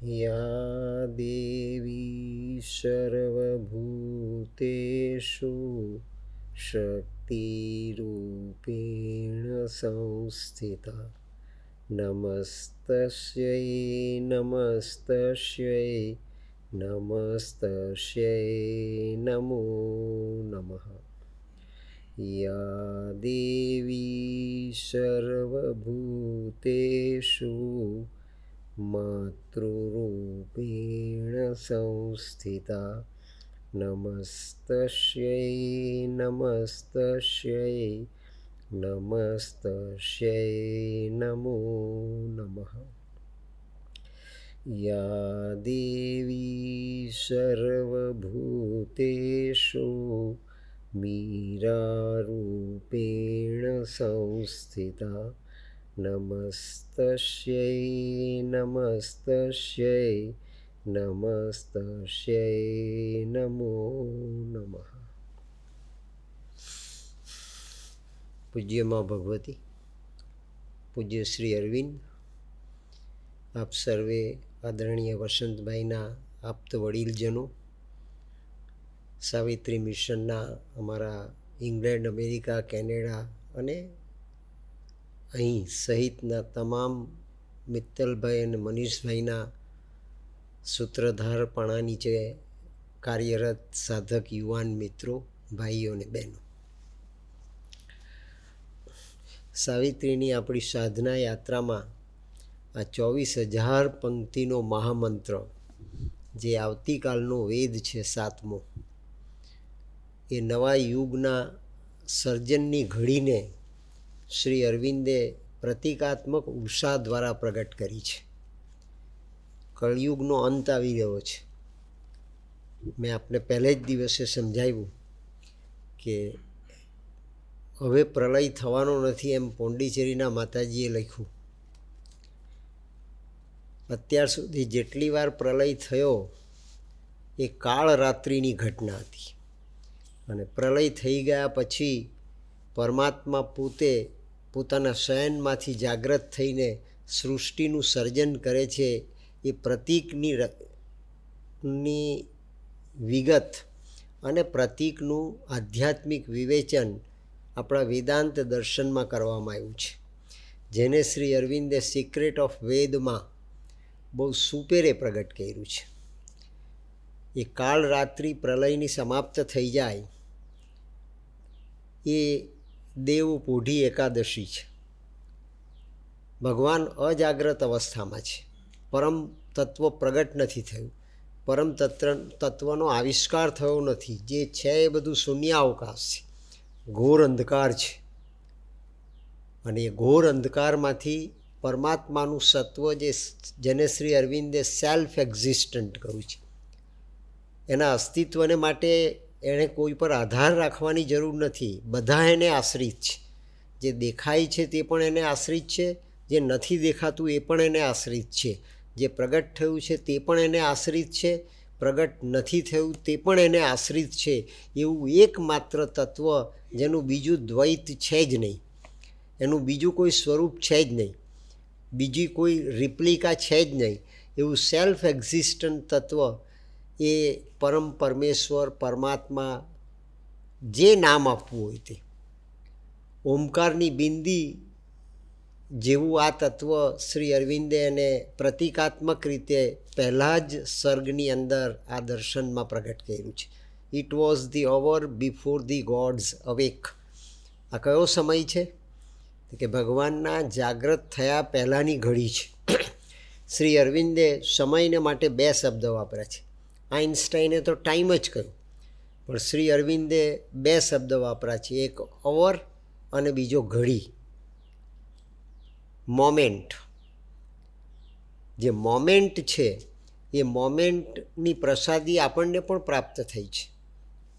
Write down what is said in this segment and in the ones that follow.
या देवी सर्वभूतेषु शक्तिरूपेण संस्थिता नमस्तस्यै नमस्तस्यै नमस्तस्यै नमो नमः। या देवी सर्वभूतेषु मातृरूपेण संस्थिता नमस्तस्यै नमस्तस्यै नमस्तस्यै नमो नमः। या देवी सर्वभूतेषु मीरारूपेण संस्थिता नमस्तस्यै नमस्तस्यै नमस्तस्यै नमो नमः। પૂજ્ય માં ભગવતી, પૂજ્ય શ્રી અરવિંદ, આપ સર્વે આદરણીય વસંતભાઈના આપ્ત વડીલજનો, સાવિત્રી મિશનના અમારા ઇંગ્લેન્ડ, અમેરિકા, કેનેડા અને અહીં સહિતના તમામ મિત્તલભાઈ અને મનીષભાઈના સૂત્રધારપણા નીચે કાર્યરત સાધક યુવાન મિત્રો, ભાઈઓ અને બહેનો, સાવિત્રીની આપણી સાધના યાત્રામાં આ 24,000 પંક્તિનો મહામંત્ર, જે આવતીકાલનો વેદ છે 7મો, એ નવા યુગના સર્જનની ઘડીને શ્રી અરવિંદે પ્રતિકાત્મક ઉષા દ્વારા પ્રગટ કરી છે. કળયુગનો અંત આવી રહ્યો છે. મેં આપને પહેલે જ દિવસે સમજાવ્યું કે હવે પ્રલય થવાનો નથી એમ પોંડિચેરીના માતાજીએ લખ્યું. અત્યાર સુધી જેટલી વાર પ્રલય થયો એ કાળ રાત્રિની ઘટના હતી, અને પ્રલય થઈ ગયા પછી પરમાત્મા પોતે પોતાના શયનમાંથી જાગ્રત થઈને સૃષ્ટિનું સર્જન કરે છે. એ પ્રતીકની વિગત અને પ્રતીકનું આધ્યાત્મિક વિવેચન આપણા વેદાંત દર્શનમાં કરવામાં આવ્યું છે, જેને શ્રી અરવિંદે સિક્રેટ ઓફ વેદમાં બહુ સુપેરે પ્રગટ કર્યું છે. એ કાળ રાત્રિ પ્રલયની સમાપ્ત થઈ જાય એ દેવ પોઢી એકાદશી છે. ભગવાન અજાગ્રત અવસ્થામાં છે. પરમ તત્વ પ્રગટ નથી થયું. પરમ તત્વનો આવિષ્કાર થયો નથી. જે છે એ બધું શૂન્યાવકાશ છે, ઘોર અંધકાર છે. અને એ ઘોર અંધકારમાંથી પરમાત્માનું સત્વ, જેને શ્રી અરવિંદે સેલ્ફ એક્ઝિસ્ટન્ટ કહ્યું છે, એના અસ્તિત્વને માટે એણે કોઈ પર આધાર રાખવાની જરૂર નથી. બધા એને આશ્રિત છે. જે દેખાય છે તે પણ એને આશ્રિત છે, જે નથી દેખાતું એ પણ એને આશ્રિત છે, જે પ્રગટ થયું છે તે પણ એને આશ્રિત છે, પ્રગટ નથી થયું તે પણ એને આશ્રિત છે. એવું એકમાત્ર તત્વ જેનું બીજું દ્વૈત છે જ નહીં, એનું બીજું કોઈ સ્વરૂપ છે જ નહીં, બીજી કોઈ રિપ્લિકા છે જ નહીં, એવું સેલ્ફ એક્ઝિસ્ટન્ટ તત્વ એ પરમ પરમેશ્વર પરમાત્મા, જે નામ આપવું હોય તે. ઓમકારની બિંદી જેવું આ તત્વ શ્રી અરવિંદે એને પ્રતિકાત્મક રીતે પહેલાં જ સર્ગની અંદર આ દર્શનમાં પ્રગટ કર્યું છે. It was the hour before the gods awake. આ કયો સમય છે? કે ભગવાનના જાગ્રત થયા પહેલાંની ઘડી છે. શ્રી અરવિંદે સમયને માટે 2 શબ્દ વાપર્યા છે. આઇન્સ્ટાઈને તો ટાઈમ જ કહ્યું, પણ શ્રી અરવિંદે 2 શબ્દ વાપર્યા છે. એક અવર અને બીજો ઘડી, મોમેન્ટ. જે મોમેન્ટ છે એ મોમેન્ટની પ્રસાદી આપણને પણ પ્રાપ્ત થઈ છે.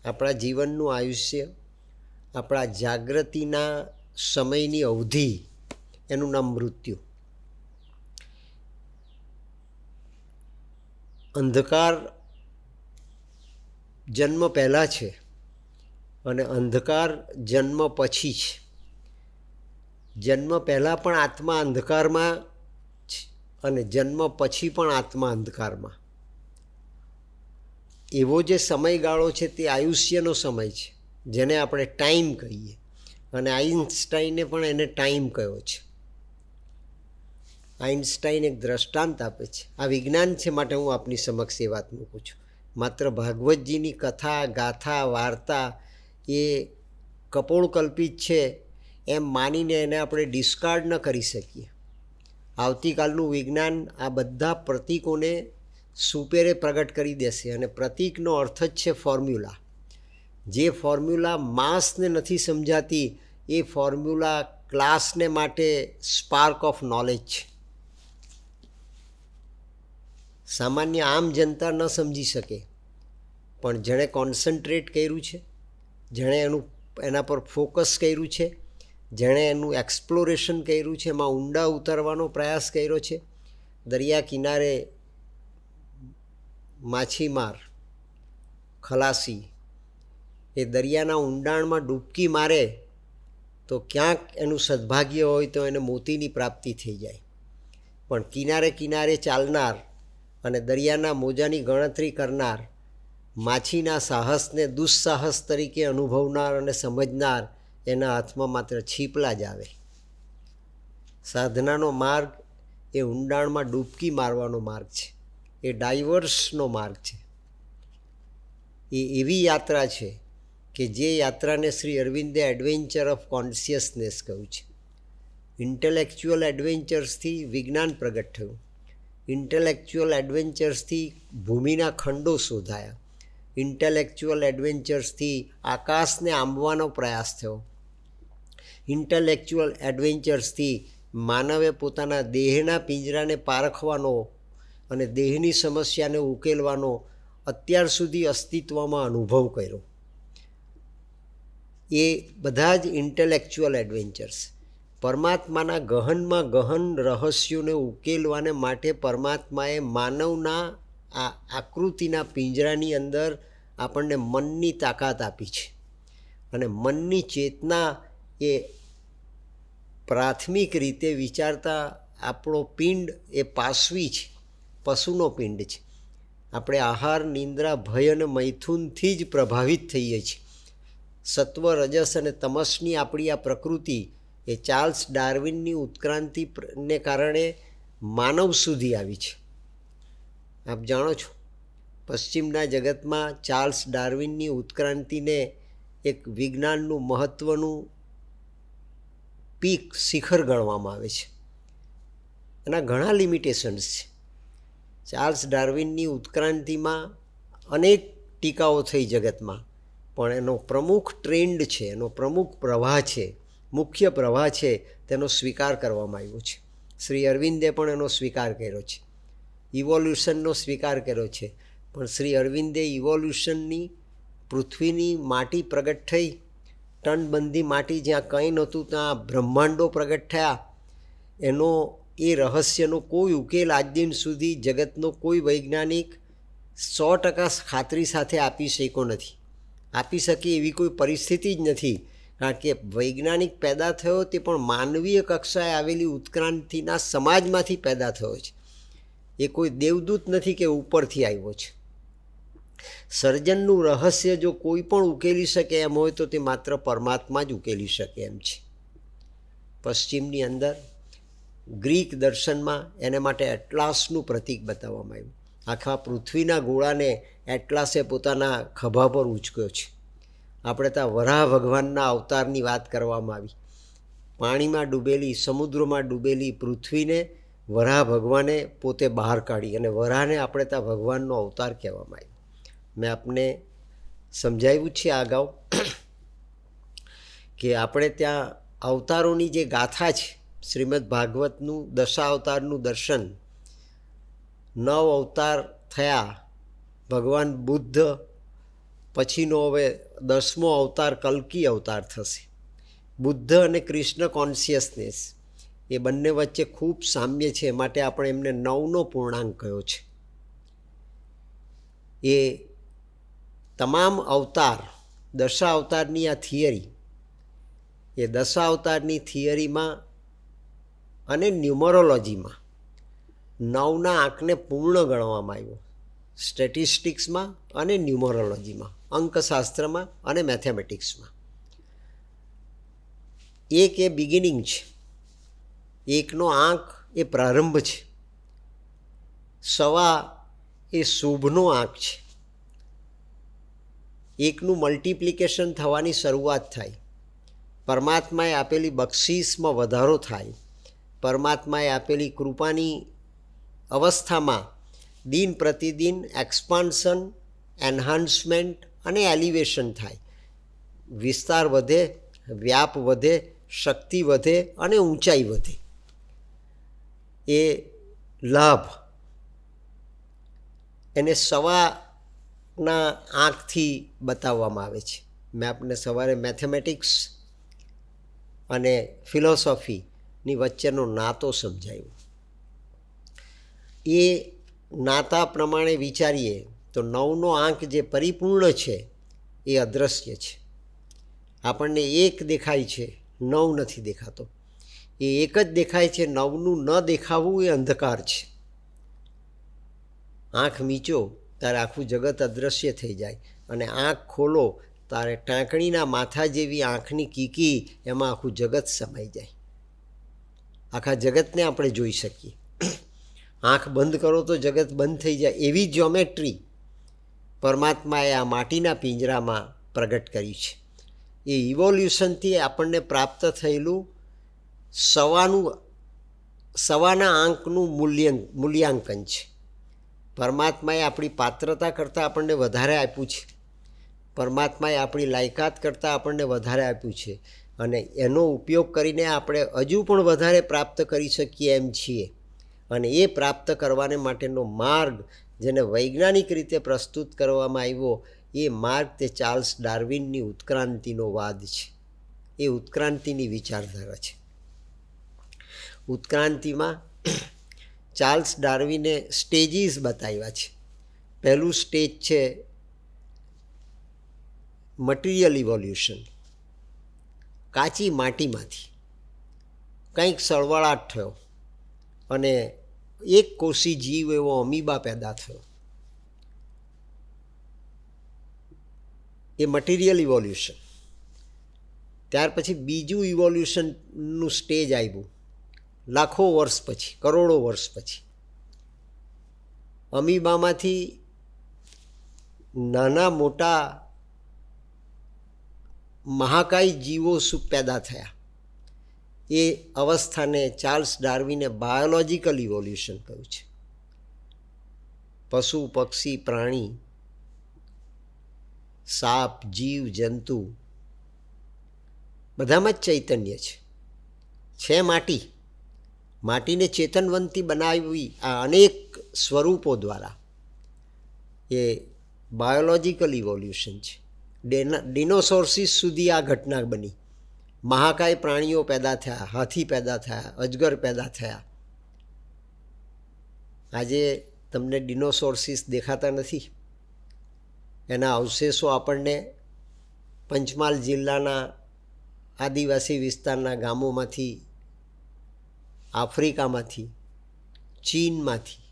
આપણા જીવનનું આયુષ્ય, આપણા જાગૃતિના સમયની અવધિ, એનું નામ મૃત્યુ. અંધકાર જન્મ પહેલાં છે અને અંધકાર જન્મ પછી છે. જન્મ પહેલાં પણ આત્મા અંધકારમાં અને જન્મ પછી પણ આત્મા અંધકારમાં. એવો જે સમયગાળો છે તે આયુષ્યનો સમય છે, જેને આપણે ટાઈમ કહીએ, અને આઇન્સ્ટાઈને પણ એને ટાઈમ કહ્યો છે. આઇન્સ્ટાઈન એક દ્રષ્ટાંત આપે છે. આ વિજ્ઞાન છે, માટે હું આપની સમક્ષ એ વાત મૂકું છું. માત્ર ભાગવતજીની કથા, ગાથા, વાર્તા એ કપોળકલ્પિત છે એમ માનીને એને આપણે ડિસ્કાર્ડ ન કરી શકીએ. આવતીકાલનું વિજ્ઞાન આ બધા પ્રતીકોને સુપેરે પ્રગટ કરી દેશે, અને પ્રતીકનો અર્થ જ છે ફોર્મ્યુલા. જે ફોર્મ્યુલા માસને નથી સમજાતી એ ફોર્મ્યુલા ક્લાસને માટે સ્પાર્ક ઓફ નોલેજ છે. સામાન્ય આમ જનતા ન સમજી શકે, પણ જેણે કોન્સન્ટ્રેટ કર્યું છે, જેણે એના પર ફોકસ કર્યું છે, જેણે એનું એક્સપ્લોરેશન કર્યું છે, એમાં ઊંડા ઉતરવાનો પ્રયાસ કર્યો છે. દરિયા કિનારે માછીમાર, ખલાસી એ દરિયાના ઊંડાણમાં ડૂબકી મારે તો ક્યાંક એનું સદભાગ્ય હોય તો એને મોતીની પ્રાપ્તિ થઈ જાય. પણ કિનારે કિનારે ચાલનાર અને દરિયાના મોજાની ગણતરી કરનાર, માછીના સાહસને દુસ્સાહસ તરીકે અનુભવનાર અને સમજનાર, એના હાથમાં માત્ર છીપલા જ આવે. સાધનાનો માર્ગ એ ઊંડાણમાં ડૂબકી મારવાનો માર્ગ છે, એ ડાયવર્સનો માર્ગ છે. એ એવી યાત્રા છે કે જે યાત્રાને શ્રી અરવિંદે એડવેન્ચર ઓફ કોન્શિયસનેસ કહ્યું છે. ઇન્ટેલેક્ચ્યુઅલ એડવેન્ચર્સથી વિજ્ઞાન પ્રગટ થયું, ઇન્ટેલેક્ચ્યુઅલ એડવેન્ચર્સથી ભૂમિના ખંડો શોધાયા, ઇન્ટેલેક્ચ્યુઅલ એડવેન્ચર્સથી આકાશને આંબવાનો પ્રયાસ થયો, ઇન્ટેલેક્ચ્યુઅલ એડવેન્ચર્સથી માનવે પોતાના દેહના પિંજરાને પારખવાનો અને દેહની સમસ્યાને ઉકેલવાનો અત્યાર સુધી અસ્તિત્વમાં અનુભવ કર્યો. એ બધા જ ઇન્ટેલેક્ચ્યુઅલ એડવેન્ચર્સ. પરમાત્માના ગહનમાં ગહન રહસ્યોને ઉકેલવાને માટે પરમાત્માએ માનવના આ આકૃતિના પિંજરાની અંદર આપણને મનની તાકાત આપી છે. અને મનની ચેતના એ પ્રાથમિક રીતે વિચારતા આપણો પિંડ એ પાશવી છે, પશુનો પિંડ છે. આપણે આહાર, નિંદ્રા, ભય અને મૈથુનથી જ પ્રભાવિત થઈએ છીએ. સત્વ, રજસ અને તમસની આપણી આ પ્રકૃતિ એ ચાર્લ્સ ડાર્વિનની ઉત્ક્રાંતિને કારણે માનવ સુધી આવી છે. આપ જાણો છો, પશ્ચિમના જગતમાં ચાર્લ્સ ડાર્વિનની ઉત્ક્રાંતિને એક વિજ્ઞાનનું મહત્ત્વનું પીક, શિખર ગણવામાં આવે છે. એના ઘણા લિમિટેશન્સ છે. ચાર્લ્સ ડાર્વિનની ઉત્ક્રાંતિમાં અનેક ટીકાઓ થઈ જગતમાં, પણ એનો પ્રમુખ ટ્રેન્ડ છે, એનો પ્રમુખ પ્રવાહ છે, મુખ્ય પ્રવાહ છે, તેનો સ્વીકાર કરવામાં આવ્યો છે. શ્રી અરવિંદે પણ એનો સ્વીકાર કર્યો છે, ઇવોલ્યુશનનો સ્વીકાર કર્યો છે. પણ શ્રી અરવિંદે ઇવોલ્યુશનની પૃથ્વીની માટી પ્રગટ થઈ, ટનબંધી માટી જ્યાં કંઈ નહોતું ત્યાં બ્રહ્માંડો પ્રગટ થયા, એનો એ રહસ્યનો કોઈ ઉકેલ આજ દિન સુધી જગતનો કોઈ વૈજ્ઞાનિક 100% ખાતરી સાથે આપી શક્યો નથી. આપી શકે એવી કોઈ પરિસ્થિતિ જ નથી, કારણ કે વૈજ્ઞાનિક પેદા થયો તે પણ માનવીય કક્ષાએ આવેલી ઉત્ક્રાંતિના સમાજમાંથી પેદા થયો છે. એ કોઈ દેવદૂત નથી કે ઉપરથી આવ્યો છે. સર્જનનું રહસ્ય જો કોઈ પણ ઉકેલી શકે એમ હોય તો તે માત્ર પરમાત્મા જ ઉકેલી શકે એમ છે. પશ્ચિમની અંદર ગ્રીક દર્શનમાં એને માટે એટલાસનું પ્રતીક બતાવવામાં આવ્યું. આખા પૃથ્વીના ગોળાને એટલાસે પોતાના ખભા પર ઉંચક્યો છે. આપણે ત્યાં વરાહ ભગવાનના અવતારની વાત કરવામાં આવી. પાણીમાં ડૂબેલી, સમુદ્રમાં ડૂબેલી પૃથ્વીને વરાહ ભગવાને પોતે બહાર કાઢી, અને વરાહને આપણે ત્યાં ભગવાનનો અવતાર કહેવામાં આવ્યો. મેં આપને સમજાવ્યું છે અગાઉ કે આપણે ત્યાં અવતારોની જે ગાથા છે, શ્રીમદ ભાગવતનું દશાવતારનું દર્શન, 9 અવતાર થયા. ભગવાન બુદ્ધ પછીનો હવે 10મો અવતાર કલ્કી અવતાર થશે. બુદ્ધ અને કૃષ્ણ કોન્શિયસનેસ એ બંને વચ્ચે ખૂબ સામ્ય છે, માટે આપણે એમને 9નો પૂર્ણાંક કહ્યો છે. એ તમામ અવતાર, દશાવતારની આ થિયરી, એ દશાવતારની થિયરીમાં અને ન્યુમરોલોજીમાં 9ના આંકને પૂર્ણ ગણવામાં આવ્યો સ્ટેટિસ્ટિક્સમાં અને ન્યુમરોલોજીમાં, અંકશાસ્ત્રમાં અને મેથેમેટિક્સમાં. એક એ બિગિનિંગ છે, એકનો આંક એ પ્રારંભ છે, સવા એ શુભનો આંક છે. એકનું મલ્ટિપ્લિકેશન થવાની શરૂઆત થાય, પરમાત્માએ આપેલી બક્ષિસમાં વધારો થાય, પરમાત્માએ આપેલી કૃપાની અવસ્થામાં દિન પ્રતિદિન એક્સપાન્શન, એન્હાન્સમેન્ટ અને એલિવેશન થાય. વિસ્તાર વધે, વ્યાપ વધે, શક્તિ વધે અને ઊંચાઈ વધે. એ લાભ એને સવાના આંખથી બતાવવામાં આવે છે. મેં આપને સવારે મેથેમેટિક્સ અને ફિલોસોફીની વચ્ચેનો નાતો સમજાવ્યો. એ નાતા પ્રમાણે વિચારીએ તો 9નો આંક જે પરિપૂર્ણ છે એ અદૃશ્ય છે. આપણને એક દેખાય છે, 9 નથી દેખાતો. એ એક જ દેખાય છે, 9નું ન દેખાવું એ અંધકાર છે. આંખ મીચો ત્યારે આખું જગત અદૃશ્ય થઈ જાય, અને આંખ ખોલો ત્યારે ટાંકણીના માથા જેવી આંખની કીકી, એમાં આખું જગત સમાઈ જાય. આખા જગતને આપણે જોઈ શકીએ. આંખ બંધ કરો તો જગત બંધ થઈ જાય, એવી જ્યોમેટ્રી પરમાત્માએ આ માટીના પિંજરામાં પ્રગટ કરી છે. એ ઇવોલ્યુશનથી આપણને પ્રાપ્ત થયેલું સવાના આંકનું મૂલ્યાંકન છે. પરમાત્માએ આપણી પાત્રતા કરતાં આપણને વધારે આપ્યું છે, પરમાત્માએ આપણી લાયકાત કરતાં આપણને વધારે આપ્યું છે, અને એનો ઉપયોગ કરીને આપણે હજુ પણ વધારે પ્રાપ્ત કરી શકીએ એમ છીએ. અને એ પ્રાપ્ત કરવાને માટેનો માર્ગ જેને વૈજ્ઞાનિક રીતે પ્રસ્તુત કરવામાં આવ્યો, એ માર્ગ તે ચાર્લ્સ ડાર્વિનની ઉત્ક્રાંતિનો વાદ છે. એ ઉત્ક્રાંતિની વિચારધારા છે. ઉત્ક્રાંતિમાં ચાર્લ્સ ડાર્વિને સ્ટેજીસ બતાવ્યા છે. પહેલું સ્ટેજ છે મટીરિયલ ઇવોલ્યુશન. કાચી માટીમાંથી કંઈક સળવળાટ થયો અને એક કોષી જીવ એવો અમીબા પેદા થયો. એ મટીરિયલ ઇવોલ્યુશન. ત્યાર પછી બીજું ઇવોલ્યુશનનું સ્ટેજ આવ્યું લાખો વર્ષ પછી, કરોડો વર્ષ પછી. અમીબામાંથી નાના મોટા મહાકાય જીવો પેદા થયા. એ અવસ્થાને ચાર્લ્સ ડાર્વિને બાયોલોજિકલ ઇવોલ્યુશન કહ્યું છે. પશુ, પક્ષી, પ્રાણી, સાપ, જીવ, જંતુ બધામાં જ ચૈતન્ય છે. માટીને ચેતનવંતી બનાવી આ અનેક સ્વરૂપો દ્વારા એ બાયોલોજિકલ ઇવોલ્યુશન છે. ડિનોસોર્સિસ સુધી આ ઘટના બની. મહાકાય પ્રાણીઓ પેદા થયા, હાથી પેદા થયા, અજગર પેદા થયા. આજે તમને ડિનોસોર્સિસ દેખાતા નથી. એના અવશેષો આપણને પંચમહાલ જિલ્લાના આદિવાસી વિસ્તારના ગામોમાંથી, આફ્રિકામાંથી, ચીનમાંથી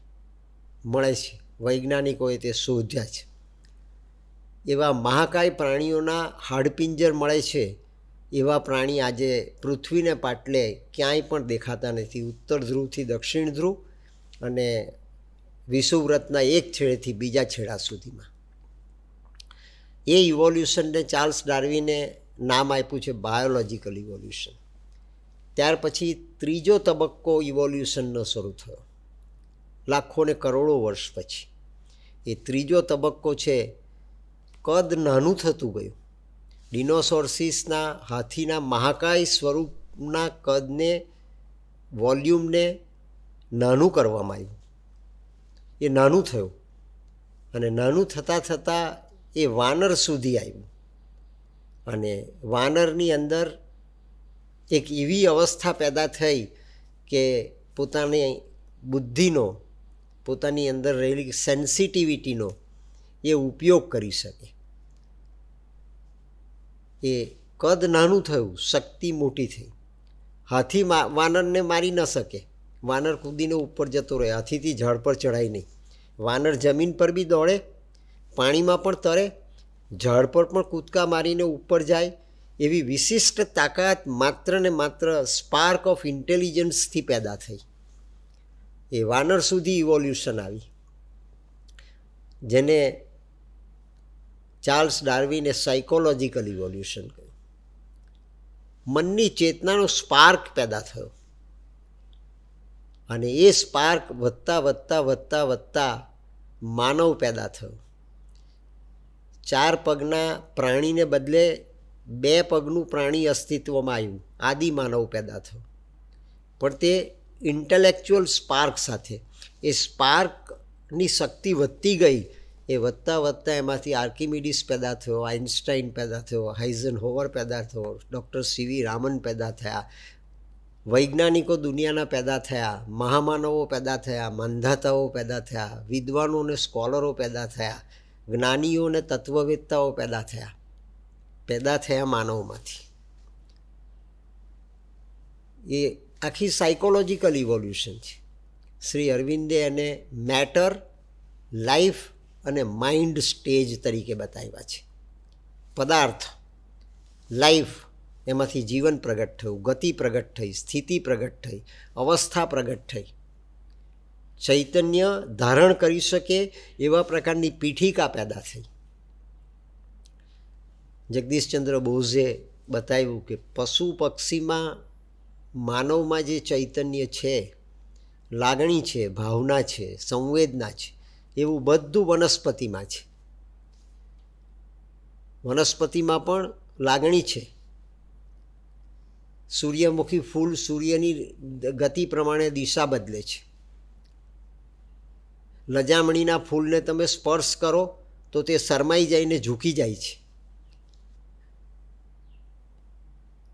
મળે છે. વૈજ્ઞાનિકોએ તે શોધ્યા છે. એવા મહાકાય પ્રાણીઓના હાડપિંજર મળે છે. એવા પ્રાણી આજે પૃથ્વીને પાટલે ક્યાંય પણ દેખાતા નથી. ઉત્તર ધ્રુવથી દક્ષિણ ધ્રુવ અને વિષુવવૃત્તના એક છેડેથી બીજા છેડા સુધીમાં. એ ઇવોલ્યુશનને ચાર્લ્સ ડાર્વિને નામ આપ્યું છે બાયોલોજિકલ ઇવોલ્યુશન. ત્યાર પછી ત્રીજો તબક્કો ઇવોલ્યુશનનો શરૂ થયો લાખો ને કરોડો વર્ષ પછી. એ ત્રીજો તબક્કો છે કદ નાનું થતું ગયું. ડિનોસોર્સિસના, હાથીના મહાકાય સ્વરૂપના કદને, વોલ્યુમને નાનું કરવામાં આવ્યું. એ નાનું થયું અને નાનું થતાં થતાં એ વાનર સુધી આવ્યું. અને વાનરની અંદર એક એવી અવસ્થા પેદા થઈ કે પોતાની બુદ્ધિનો, પોતાની અંદર રહેલી સેન્સિટિવિટીનો એ ઉપયોગ કરી શકે. એ કદ નાનું થયું, શક્તિ મોટી થઈ. હાથી વાનરને મારી ન શકે, વાનર કૂદીને ઉપર જતો રહે, હાથીથી ઝાડ પર ચડાય નહીં. વાનર જમીન પર બી દોડે, પાણીમાં પણ તરે, ઝાડ પર પણ કૂદકા મારીને ઉપર જાય. એવી વિશિષ્ટ તાકાત માત્ર ને માત્ર સ્પાર્ક ઓફ ઇન્ટેલિજન્સથી પેદા થઈ. એ વાનર સુધી ઇવોલ્યુશન આવી, જેને ચાર્લ્સ ડાર્વિને સાયકોલોજીકલ ઇવોલ્યુશન કહ્યું. મનની ચેતનાનો સ્પાર્ક પેદા થયો અને એ સ્પાર્ક વધતા વધતા વધતા વધતા માનવ પેદા થયો. 4 પગના પ્રાણીને બદલે 2 પગનું પ્રાણી અસ્તિત્વમાં આવ્યું, આદિ માનવ પેદા થયો. પણ તે ઇન્ટેલેક્ચ્યુઅલ સ્પાર્ક સાથે, એ સ્પાર્કની શક્તિ વધતી ગઈ. એ વધતા વધતા એમાંથી આર્કિમિડીસ પેદા થયો, આઇન્સ્ટાઈન પેદા થયો, હાઇઝનહોવર પેદા થયો, ડૉક્ટર સીવી રામન પેદા થયા, વૈજ્ઞાનિકો દુનિયાના પેદા થયા, મહામાનવો પેદા થયા, માંધાતાઓ પેદા થયા, વિદ્વાનો અને સ્કોલરો પેદા થયા, જ્ઞાનીઓ અને તત્વવેત્તાઓ પેદા થયા માનવમાંથી. એ આખી સાયકોલોજીકલ ઇવોલ્યુશન છે. શ્રી અરવિંદે એને મેટર, લાઈફ અને માઇન્ડ સ્ટેજ તરીકે બતાવ્યા છે. પદાર્થ, લાઈફ, એમાંથી જીવન પ્રગટ થયું, ગતિ પ્રગટ થઈ, સ્થિતિ પ્રગટ થઈ, અવસ્થા પ્રગટ થઈ. ચૈતન્ય ધારણ કરી શકે એવા પ્રકારની પીઠિકા પેદા થઈ. જગદીશચંદ્ર બોઝે બતાવ્યું કે પશુ પક્ષીમાં માનવમાં જે ચૈતન્ય છે, લાગણી છે, ભાવના છે, સંવેદના છે, એવું બધું વનસ્પતિમાં છે. વનસ્પતિમાં પણ લાગણી છે. સૂર્યમુખી ફૂલ સૂર્યની ગતિ પ્રમાણે દિશા બદલે છે. લજામણીના ફૂલને તમે સ્પર્શ કરો તો તે શરમાઈ જઈને ઝૂકી જાય છે.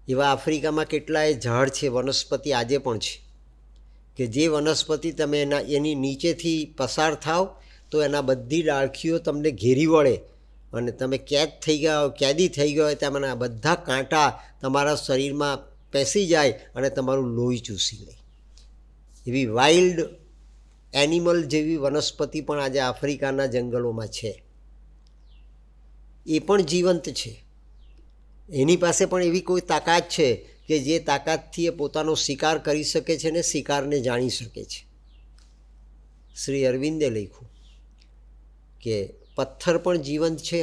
એવા આફ્રિકામાં કેટલાય ઝાડ છે, વનસ્પતિ આજે પણ છે, કે જે વનસ્પતિ તમે એની નીચેથી પસાર થાવ તો એના બધી ડાળખીઓ તમને ઘેરી વળે અને તમે કેદી થઈ ગયા હોય તેમાંના બધા કાંટા તમારા શરીરમાં પેસી જાય અને તમારું લોહી ચૂસી લે. એવી વાઇલ્ડ એનિમલ જેવી વનસ્પતિ પણ આજે આફ્રિકાના જંગલોમાં છે. એ પણ જીવંત છે. એની પાસે પણ એવી કોઈ તાકાત છે કે જે તાકાતથી એ પોતાનો શિકાર કરી શકે છે ને શિકારને જાણી શકે છે. શ્રી અરવિંદે લખ્યું કે પથ્થર પણ જીવંત છે,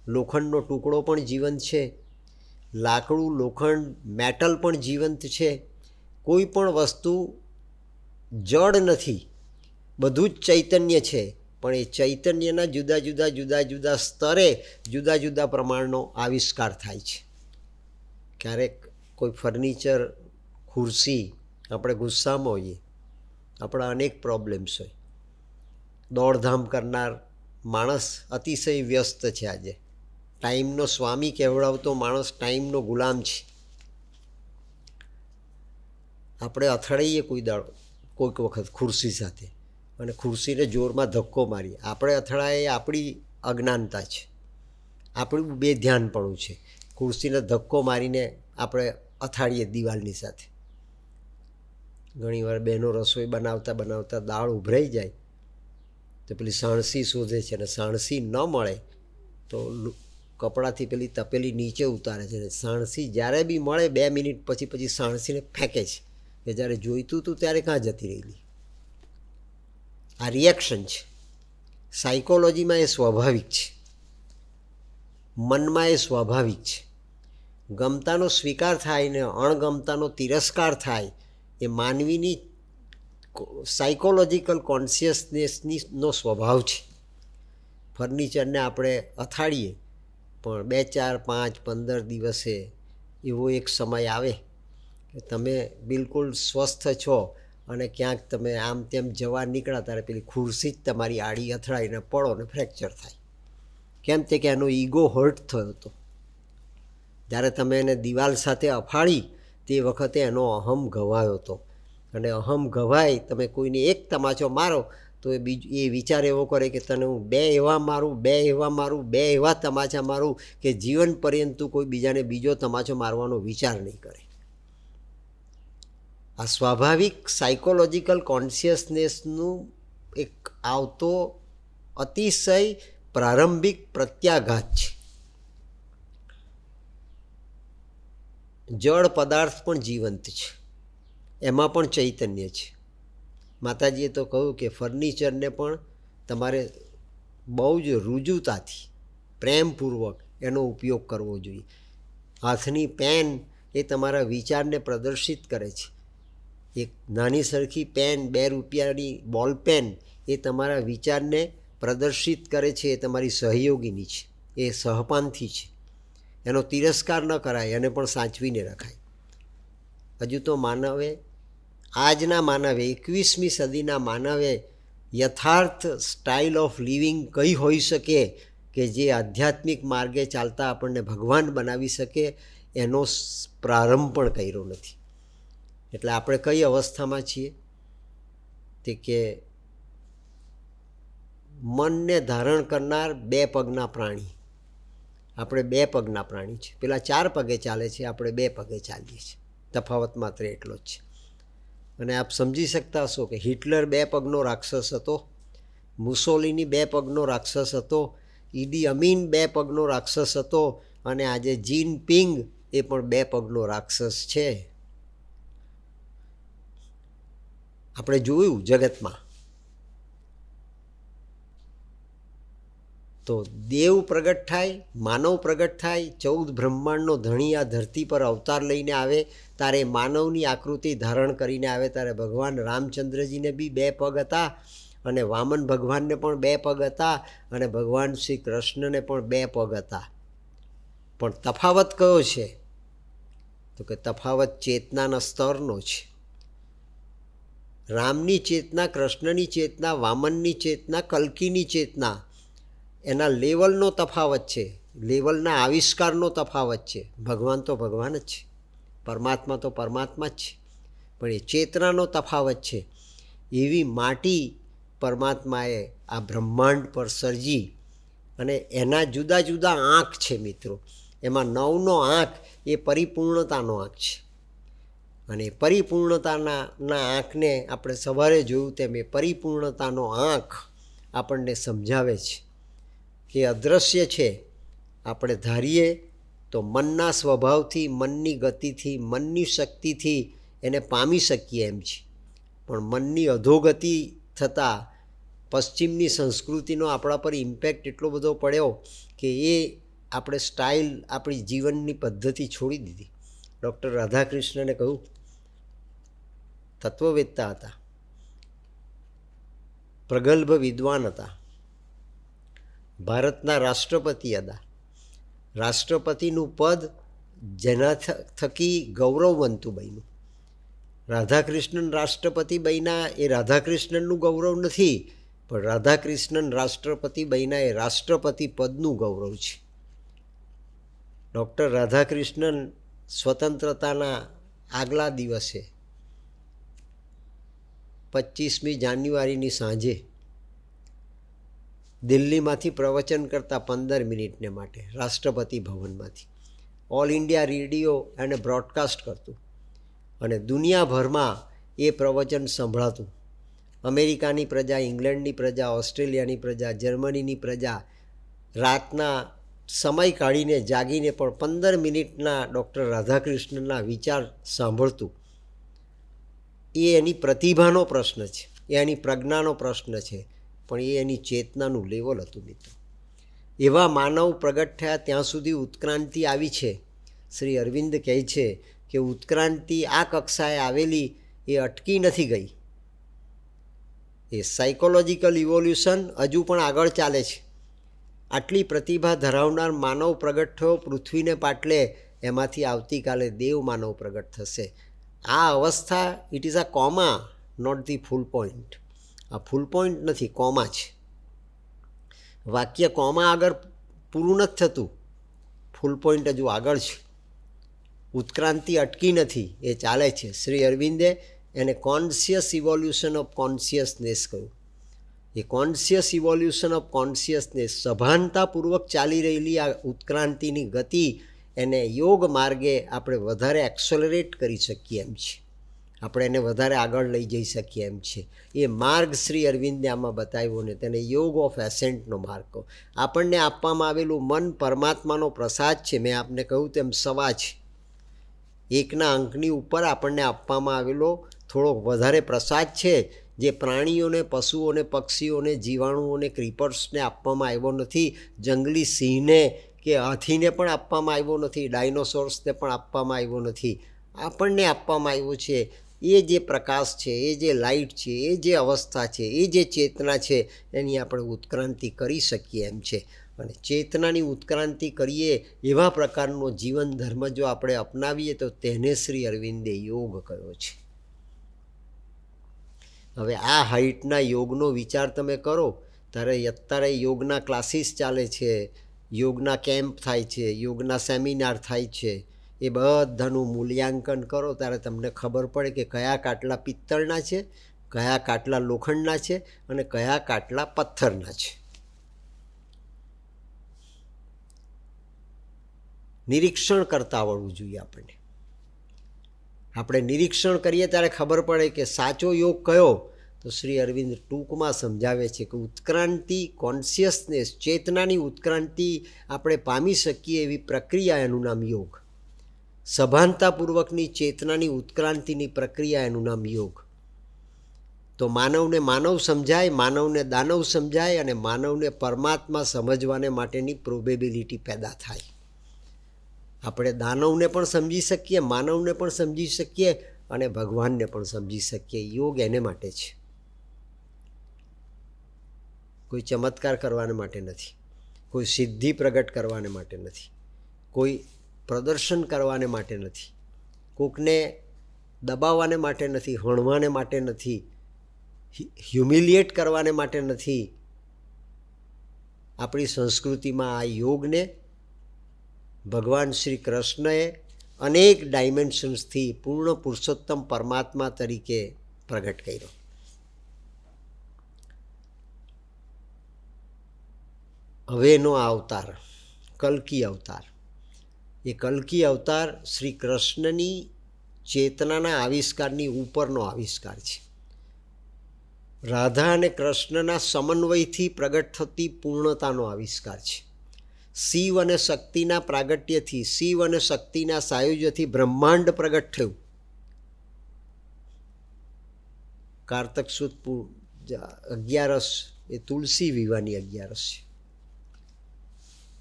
લોખંડનો ટુકડો પણ જીવંત છે, લાકડું, લોખંડ, મેટલ પણ જીવંત છે. કોઈ પણ વસ્તુ જડ નથી, બધું જ ચૈતન્ય છે. પણ એ ચૈતન્યના જુદા જુદા જુદા જુદા સ્તરે જુદા જુદા પ્રમાણનો આવિષ્કાર થાય છે. ક્યારેક કોઈ ફર્નિચર, ખુરશી, આપણે ગુસ્સામાં હોઈએ, આપણા અનેક પ્રોબ્લેમ્સ હોય, દોડધામ કરનાર માણસ અતિશય વ્યસ્ત છે. આજે ટાઈમનો સ્વામી કહેવડાવતો માણસ ટાઈમનો ગુલામ છે. આપણે અથડાઈએ કોઈક વખત ખુરશી સાથે અને ખુરશીને જોરમાં ધક્કો મારીએ. આપણે અથડાઈએ એ આપણી અજ્ઞાનતા છે, આપણું બેધ્યાનપણું છે. ખુરશીને ધક્કો મારીને આપણે અથાડીએ દિવાલની સાથે. ઘણીવાર બહેનો રસોઈ બનાવતા બનાવતા દાળ ઉભરાઈ જાય તો પેલી સાણસી શોધે છે, અને સાણસી ન મળે તો કપડાથી પેલી તપેલી નીચે ઉતારે છે. સાણસી જ્યારે બી મળે 2 મિનિટ પછી સાણસીને ફેંકે છે કે જ્યારે જોઈતું હતું ત્યારે કાં જતી રહેલી. આ રિએક્શન છે. સાયકોલોજીમાં એ સ્વાભાવિક છે, મનમાં એ સ્વાભાવિક છે. ગમતાનો સ્વીકાર થાય ને અણગમતાનો તિરસ્કાર થાય એ માનવીની સાયકોલોજીકલ કોન્શિયસનેસનો સ્વભાવ છે. ફર્નિચરને આપણે અથાડીએ પણ 2, 4, 5, 15 દિવસે એવો એક સમય આવે કે તમે બિલકુલ સ્વસ્થ છો અને ક્યાંક તમે આમ તેમ જવા નીકળ્યા ત્યારે પેલી ખુરશી જ તમારી આડી અથડાઈને પડો ને ફ્રેક્ચર થાય. કેમ તે કે એનો ઈગો હર્ટ થયો હતો. જ્યારે તમે એને દિવાલ સાથે અફાળી તે વખતે એનો અહમ ઘવાયો હતો. અને અહમ ઘવાય, તમે કોઈને એક તમાચો મારો તો એ વિચાર એવો કરે કે તને હું 2 એવા મારું, 2 એવા મારું, 2 એવા તમાચા મારું કે જીવન પર્યંત કોઈ બીજાને બીજો તમાચો મારવાનો વિચાર નહીં કરે. આ સ્વાભાવિક સાયકોલોજીકલ કોન્શિયસનેસનું એક આવતો અતિશય પ્રારંભિક પ્રત્યાઘાત છે. જળ પદાર્થ પણ જીવંત છે, એમાં પણ ચૈતન્ય છે. માતાજીએ તો કહ્યું કે ફર્નિચરને પણ તમારે બહુ જ રુજુતાથી પ્રેમપૂર્વક એનો ઉપયોગ કરવો જોઈએ. હાથની પેન એ તમારા વિચારને પ્રદર્શિત કરે છે. એક નાની સરખી પેન, 2 રૂપિયાની બોલ પેન એ તમારા વિચારને પ્રદર્શિત કરે છે. એ તમારી સહયોગીની છે, એ સહપાંથી છે. એનો તિરસ્કાર ન કરાય, એને પણ સાચવીને રખાય. હજુ તો આજના માનવે 21મી સદીના માનવે યથાર્થ સ્ટાઇલ ઓફ લિવિંગ કઈ હોઈ શકે કે જે આધ્યાત્મિક માર્ગે ચાલતા આપણને ભગવાન બનાવી શકે, એનો પ્રારંભ પણ કર્યો નથી. એટલે આપણે કઈ અવસ્થામાં છીએ? તે કે મનને ધારણ કરનાર 2 પગના પ્રાણી. આપણે 2 પગના પ્રાણી છે. પેલા 4 પગે ચાલે છે, આપણે 2 પગે ચાલીએ છીએ. તફાવત માત્ર એટલો જ છે. અને આપ સમજી શકતા હશો કે હિટલર 2 પગનો રાક્ષસ હતો, મુસોલિની 2 પગનો રાક્ષસ હતો, ઈદી અમીન 2 પગનો રાક્ષસ હતો, અને આજે જીન પિંગ એ પણ 2 પગનો રાક્ષસ છે. આપણે જોયું જગતમાં. તો દેવ પ્રગટ થાય, માનવ પ્રગટ થાય, 14 બ્રહ્માંડનો ધણી આ ધરતી પર અવતાર લઈને આવે, ત્યારે માનવની આકૃતિ ધારણ કરીને આવે. ત્યારે ભગવાન રામચંદ્રજીને બી 2 પગ હતા, અને વામન ભગવાનને પણ 2 પગ હતા, અને ભગવાન શ્રી કૃષ્ણને પણ 2 પગ હતા. પણ તફાવત કયો છે? તો કે તફાવત ચેતનાના સ્તરનો છે. રામની ચેતના, કૃષ્ણની ચેતના, વામનની ચેતના, કલ્કીની ચેતના, એના લેવલનો તફાવત છે, લેવલના આવિષ્કારનો તફાવત છે. ભગવાન તો ભગવાન જ છે, પરમાત્મા તો પરમાત્મા જ છે, પણ એ ચેતનાનો તફાવત છે. એવી માટી પરમાત્માએ આ બ્રહ્માંડ પર સર્જી, અને એના જુદા જુદા આંખ છે મિત્રો. એમાં 9નો આંખ એ પરિપૂર્ણતાનો આંખ છે. અને પરિપૂર્ણતાના આંખને આપણે સવારે જોયું તેમ એ પરિપૂર્ણતાનો આંખ આપણને સમજાવે છે કે અદૃશ્ય છે. આપણે ધારીએ તો મનના સ્વભાવથી, મનની ગતિથી, મનની શક્તિથી એને પામી શકીએ એમ છે. પણ મનની અધોગતિ થતાં પશ્ચિમની સંસ્કૃતિનો આપણા પર ઇમ્પેક્ટ એટલો બધો પડ્યો કે એ આપણે સ્ટાઇલ, આપણી જીવનની પદ્ધતિ છોડી દીધી. ડૉક્ટર રાધાકૃષ્ણને કહ્યું, તત્વવેત્તા હતા, પ્રગલ્ભ વિદ્વાન હતા, ભારતના રાષ્ટ્રપતિ હતા. રાષ્ટ્રપતિનું પદ જેના થકી ગૌરવ બનતું બન્યું. રાધાકૃષ્ણન રાષ્ટ્રપતિ બન્યા એ રાધાકૃષ્ણનનું ગૌરવ નથી, પણ રાધાકૃષ્ણન રાષ્ટ્રપતિ બન્યા એ રાષ્ટ્રપતિ પદનું ગૌરવ છે. ડૉક્ટર રાધાકૃષ્ણન સ્વતંત્રતાના આગલા દિવસે 25મી જાન્યુઆરીની સાંજે દિલ્હીમાંથી પ્રવચન કરતા 15 મિનિટને માટે રાષ્ટ્રપતિ ભવનમાંથી ઓલ ઇન્ડિયા રેડિયો એને બ્રોડકાસ્ટ કરતું, અને દુનિયાભરમાં એ પ્રવચન સંભળાતું. અમેરિકાની પ્રજા, ઇંગ્લેન્ડની પ્રજા, ઓસ્ટ્રેલિયાની પ્રજા, જર્મનીની પ્રજા રાતના સમય કાઢીને જાગીને પણ 15 મિનિટના ડૉક્ટર રાધાકૃષ્ણનના વિચાર સાંભળતું. એ એની પ્રતિભાનો પ્રશ્ન છે, એ એની પ્રજ્ઞાનો પ્રશ્ન છે, પણ એ એની ચેતનાનું લેવલ હતું મિત્રો. એવા માનવ પ્રગટ થયા ત્યાં સુધી ઉત્ક્રાંતિ આવી છે. શ્રી અરવિંદ કહે છે કે ઉત્ક્રાંતિ આ કક્ષાએ આવેલી એ અટકી નથી ગઈ. એ સાયકોલોજીકલ ઇવોલ્યુશન હજુ પણ આગળ ચાલે છે. આટલી પ્રતિભા ધરાવનાર માનવ પ્રગટ થયો પૃથ્વીને પાટલે, એમાંથી આવતીકાલે દેવ માનવ પ્રગટ થશે. આ અવસ્થા it is a comma, not the full point. આ ફૂલ પોઈન્ટ નથી, કોમા છે. વાક્ય કોમા આગળ પૂરું નથી થતું, ફૂલ પોઈન્ટ હજુ આગળ છે. ઉત્ક્રાંતિ અટકી નથી, એ ચાલે છે. શ્રી અરવિંદે એને કોન્શિયસ ઇવોલ્યુશન ઓફ કોન્શિયસનેસ કહ્યું. એ કોન્શિયસ ઇવોલ્યુશન ઓફ કોન્શિયસનેસ, સભાનતાપૂર્વક ચાલી રહેલી આ ઉત્ક્રાંતિની ગતિ, એને યોગ માર્ગે આપણે વધારે એક્સેલરેટ કરી શકીએ એમ છે. આપણે એને વધારે આગળ લઈ જઈ શકીએ એમ છે. એ માર્ગ શ્રી અરવિંદે આમાં બતાવ્યો ને તેને યોગ ઓફ એસેન્ટનો માર્ગ કહો. આપણને આપવામાં આવેલું મન પરમાત્માનો પ્રસાદ છે. મેં આપને કહ્યું તેમ સવા છે. એકના અંકની ઉપર આપણને આપવામાં આવેલો થોડોક વધારે પ્રસાદ છે, જે પ્રાણીઓને, પશુઓને, પક્ષીઓને, જીવાણુઓને, ક્રીપર્સને આપવામાં આવ્યો નથી. જંગલી સિંહને કે હાથીને પણ આપવામાં આવ્યો નથી. ડાયનોસોર્સને પણ આપવામાં આવ્યો નથી. આપણને આપવામાં આવ્યો છે એ જે પ્રકાશ છે, એ જે લાઇટ છે, એ જે અવસ્થા છે, એ જે ચેતના છે, એની આપણે ઉત્ક્રાંતિ કરી શકીએ એમ છે. અને ચેતનાની ઉત્ક્રાંતિ કરીએ એવા પ્રકારનો જીવન ધર્મ જો આપણે અપનાવીએ તો તેને શ્રી અરવિંદે યોગ કહ્યો છે. હવે આ હાઇટના યોગનો વિચાર તમે કરો ત્યારે અત્યારે યોગના ક્લાસીસ ચાલે છે, યોગના કેમ્પ થાય છે, યોગના સેમિનાર થાય છે. એ બધાનું મૂલ્યાંકન કરો ત્યારે તમને ખબર પડે કે કયા કાટલા પિત્તળના છે, કયા કાટલા લોખંડના છે અને કયા કાટલા પથ્થરના છે. નિરીક્ષણ કરતા આવડવું જોઈએ આપણને. આપણે નિરીક્ષણ કરીએ ત્યારે ખબર પડે કે સાચો યોગ કયો. તો શ્રી અરવિંદ ટૂંકમાં સમજાવે છે કે ઉત્ક્રાંતિ, કોન્શિયસનેસ, ચેતનાની ઉત્ક્રાંતિ આપણે પામી શકીએ એવી પ્રક્રિયા, એનું નામ યોગ. સભાનતાપૂર્વકની ચેતનાની ઉત્ક્રાંતિની પ્રક્રિયા, એનું નામ યોગ. તો માનવને માનવ સમજાય, માનવને દાનવ સમજાય અને માનવને પરમાત્મા સમજવાને માટેની પ્રોબેબિલિટી પેદા થાય. આપણે દાનવને પણ સમજી શકીએ, માનવને પણ સમજી શકીએ અને ભગવાનને પણ સમજી શકીએ. યોગ એને માટે છે, કોઈ ચમત્કાર કરવાને માટે નથી, કોઈ સિદ્ધિ પ્રગટ કરવાને માટે નથી, કોઈ પ્રદર્શન કરવાને માટે નથી, કોકને દબાવવાને માટે નથી, હણવાને માટે નથી, હ્યુમિલિએટ કરવાને માટે નથી. આપણી સંસ્કૃતિમાં આ યોગને ભગવાન શ્રી કૃષ્ણએ અનેક ડાયમેન્શન્સથી પૂર્ણ પુરુષોત્તમ પરમાત્મા તરીકે પ્રગટ કર્યો. હવેનો આ અવતાર કલ્કી અવતાર, એ કલ્કી અવતાર શ્રી કૃષ્ણની ચેતનાના આવિષ્કારની ઉપરનો આવિષ્કાર છે. રાધા અને કૃષ્ણના સમન્વયથી પ્રગટ થતી પૂર્ણતાનો આવિષ્કાર છે. શિવ અને શક્તિના પ્રાગટ્યથી, શિવ અને શક્તિના સાયુજ્યથી બ્રહ્માંડ પ્રગટ થયું. કારતક સુદ 11 એ તુલસી વિવાહની 11 છે.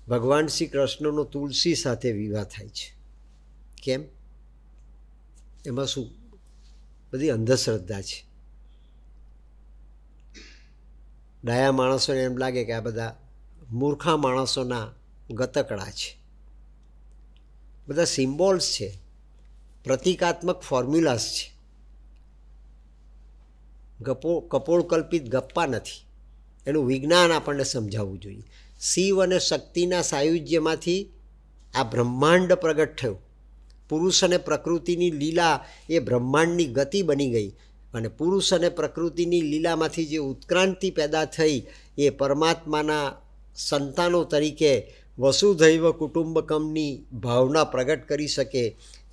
ભગવાન શ્રી કૃષ્ણનો તુલસી સાથે વિવાહ થાય છે. કેમ? એમાં શું? બધી અંધશ્રદ્ધા છે. ડાયા માણસોને એમ લાગે કે આ બધા મૂર્ખા માણસોના ગતકડા છે. બધા સિમ્બોલ્સ છે, પ્રતિકાત્મક ફોર્મ્યુલાસ છે, કપોળકલ્પિત ગપ્પા નથી. એનું વિજ્ઞાન આપણને સમજાવવું જોઈએ. શિવ અને શક્તિના સાયુજ્યમાંથી આ બ્રહ્માંડ પ્રગટ થયું. પુરુષ અને પ્રકૃતિની લીલા એ બ્રહ્માંડની ગતિ બની ગઈ અને પુરુષ અને પ્રકૃતિની લીલામાંથી જે ઉત્ક્રાંતિ પેદા થઈ એ પરમાત્માના સંતાનો તરીકે વસુધૈવ કુટુંબકમની ભાવના પ્રગટ કરી શકે.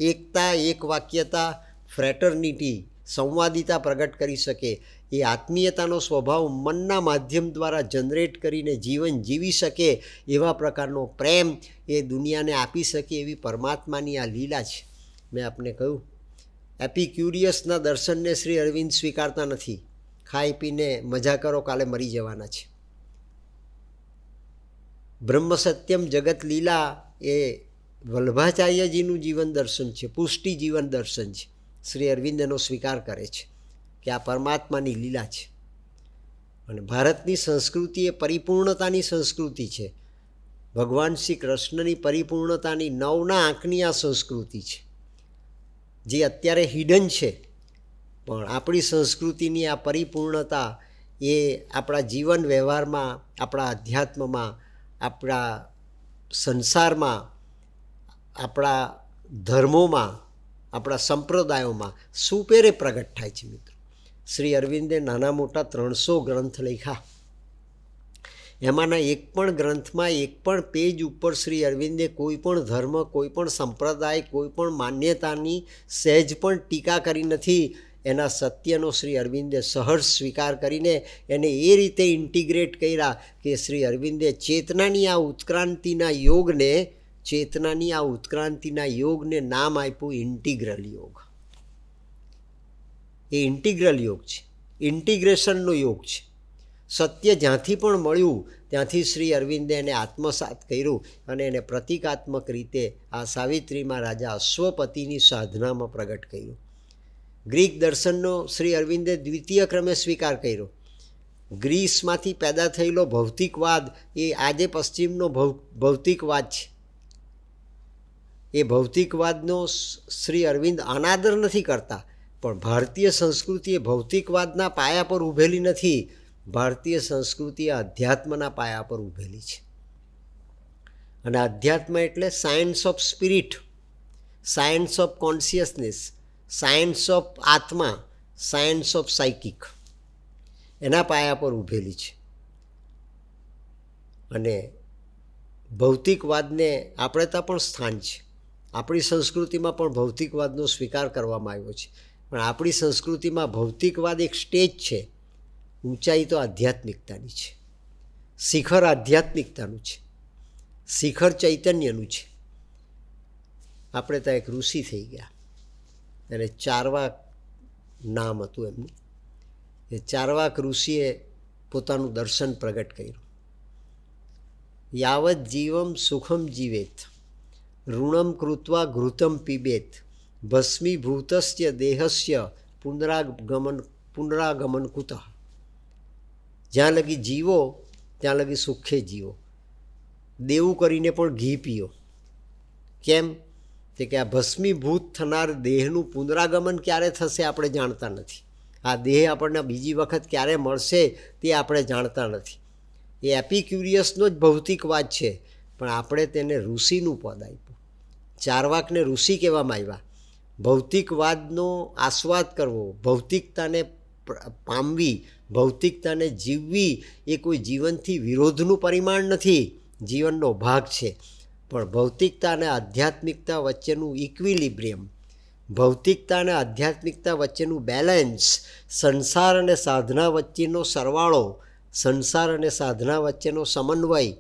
એકતા, એકવાક્યતા, ફ્રેટર્નિટી, સંવાદિતા પ્રગટ કરી શકે. એ આત્મીયતાનો સ્વભાવ મનના માધ્યમ દ્વારા જનરેટ કરીને જીવન જીવી શકે એવા પ્રકારનો પ્રેમ એ દુનિયાને આપી શકે એવી પરમાત્માની આ લીલા છે. મેં આપને કહ્યું, એપિક્યુરિયસના દર્શનને શ્રી અરવિંદ સ્વીકારતા નથી. ખાઈ પીને મજા કરો, કાલે મરી જવાના છે. બ્રહ્મ સત્યમ જગત લીલા એ વલ્ભાચાર્યજીનું જીવન દર્શન છે, પુષ્ટિ જીવન દર્શન છે. શ્રી અરવિંદ એનો સ્વીકાર કરે છે કે આ પરમાત્માની લીલા છે. અને ભારતની સંસ્કૃતિ એ પરિપૂર્ણતાની સંસ્કૃતિ છે. ભગવાન શ્રી કૃષ્ણની પરિપૂર્ણતાની 9ના આંકની આ સંસ્કૃતિ છે, જે અત્યારે હિડન છે. પણ આપણી સંસ્કૃતિની આ પરિપૂર્ણતા એ આપણા જીવન વ્યવહારમાં, આપણા અધ્યાત્મમાં, આપણા સંસારમાં, આપણા ધર્મોમાં, આપણા સંપ્રદાયોમાં સુપેરે પ્રગટ થાય છે. મિત્રો, શ્રી અરવિંદે નાના મોટા 300 ગ્રંથ લખ્યા. એમાંના એક પણ ગ્રંથમાં એક પણ પેજ ઉપર શ્રી અરવિંદે કોઈ પણ ધર્મ, કોઈ પણ સંપ્રદાય, કોઈ પણ માન્યતાની સહેજ પણ ટીકા કરી નથી. એના સત્યનો શ્રી અરવિંદે સહર્ષ સ્વીકાર કરીને એને એ રીતે ઇન્ટિગ્રેટ કર્યા કે શ્રી અરવિંદે ચેતનાની આ ઉત્ક્રાંતિના યોગને નામ આપ્યું ઇન્ટિગ્રલ યોગ. એ ઇન્ટિગ્રલ યોગ છે, ઇન્ટિગ્રેશનનો યોગ છે. સત્ય જ્યાંથી પણ મળ્યું ત્યાંથી શ્રી અરવિંદે એને આત્મસાત કર્યું અને એને પ્રતિકાત્મક રીતે આ સાવિત્રીમાં રાજા અશ્વપતિની સાધનામાં પ્રગટ કર્યું. ગ્રીક દર્શનનો શ્રી અરવિંદે દ્વિતીય ક્રમે સ્વીકાર કર્યો. ગ્રીસમાંથી પેદા થયેલો ભૌતિકવાદ એ આજે પશ્ચિમનો ભૌતિકવાદ છે. એ ભૌતિકવાદનો શ્રી અરવિંદ અનાદર નથી કરતા, પણ ભારતીય સંસ્કૃતિ એ ભૌતિકવાદના પાયા પર ઊભેલી નથી. ભારતીય સંસ્કૃતિ અધ્યાત્મના પાયા પર ઊભેલી છે. અને અધ્યાત્મ એટલે science of spirit, science of consciousness, science of આત્મા, સાયન્સ ઓફ સાયકિક, એના પાયા પર ઊભેલી છે. અને ભૌતિકવાદને આપણે ત્યાં પણ સ્થાન છે. આપણી સંસ્કૃતિમાં પણ ભૌતિકવાદનો સ્વીકાર કરવામાં આવ્યો છે. પણ આપણી સંસ્કૃતિમાં ભૌતિકવાદ એક સ્ટેજ છે, ઊંચાઈ તો આધ્યાત્મિકતાની છે. શિખર આધ્યાત્મિકતાનું છે, શિખર ચૈતન્યનું છે. આપણે ત્યાં એક ઋષિ થઈ ગયા, અને ચારવાક નામ હતું એમનું. એ ચારવાક ઋષિએ પોતાનું દર્શન પ્રગટ કર્યું. યાવત જીવમ સુખમ જીવેત, ઋણમ કૃત્વા ઘૃતમ પીબેત, ભસ્મીભૂતસ્ય દેહસ્ય પુનરાગમન કુતઃ. જ્યાં લગી જીવો ત્યાં લગી સુખે જીવો, દેવું કરીને પણ ઘી પીઓ. કેમ? તે કે આ ભસ્મીભૂત થનાર દેહનું પુનરાગમન ક્યારે થશે આપણે જાણતા નથી. આ દેહ આપણને બીજી વખત ક્યારે મળશે તે આપણે જાણતા નથી. એ એપિક્યુરિયસનો જ ભૌતિકવાદ છે, પણ આપણે તેને ઋષિનું પદ આપ્યું. ચારવાકને ઋષિ કહેવામાં આવ્યા. ભૌતિકવાદનો આસ્વાદ કરવો, ભૌતિકતાને પામવી, ભૌતિકતાને જીવવી એ કોઈ જીવનથી વિરોધનું પરિમાણ નથી, જીવનનો ભાગ છે. પણ ભૌતિકતા અને આધ્યાત્મિકતા વચ્ચેનું ઇક્વિલિબ્રિયમ, ભૌતિકતા અને આધ્યાત્મિકતા વચ્ચેનું બેલેન્સ, સંસાર અને સાધના વચ્ચેનો સરવાળો, સંસાર અને સાધના વચ્ચેનો સમન્વય.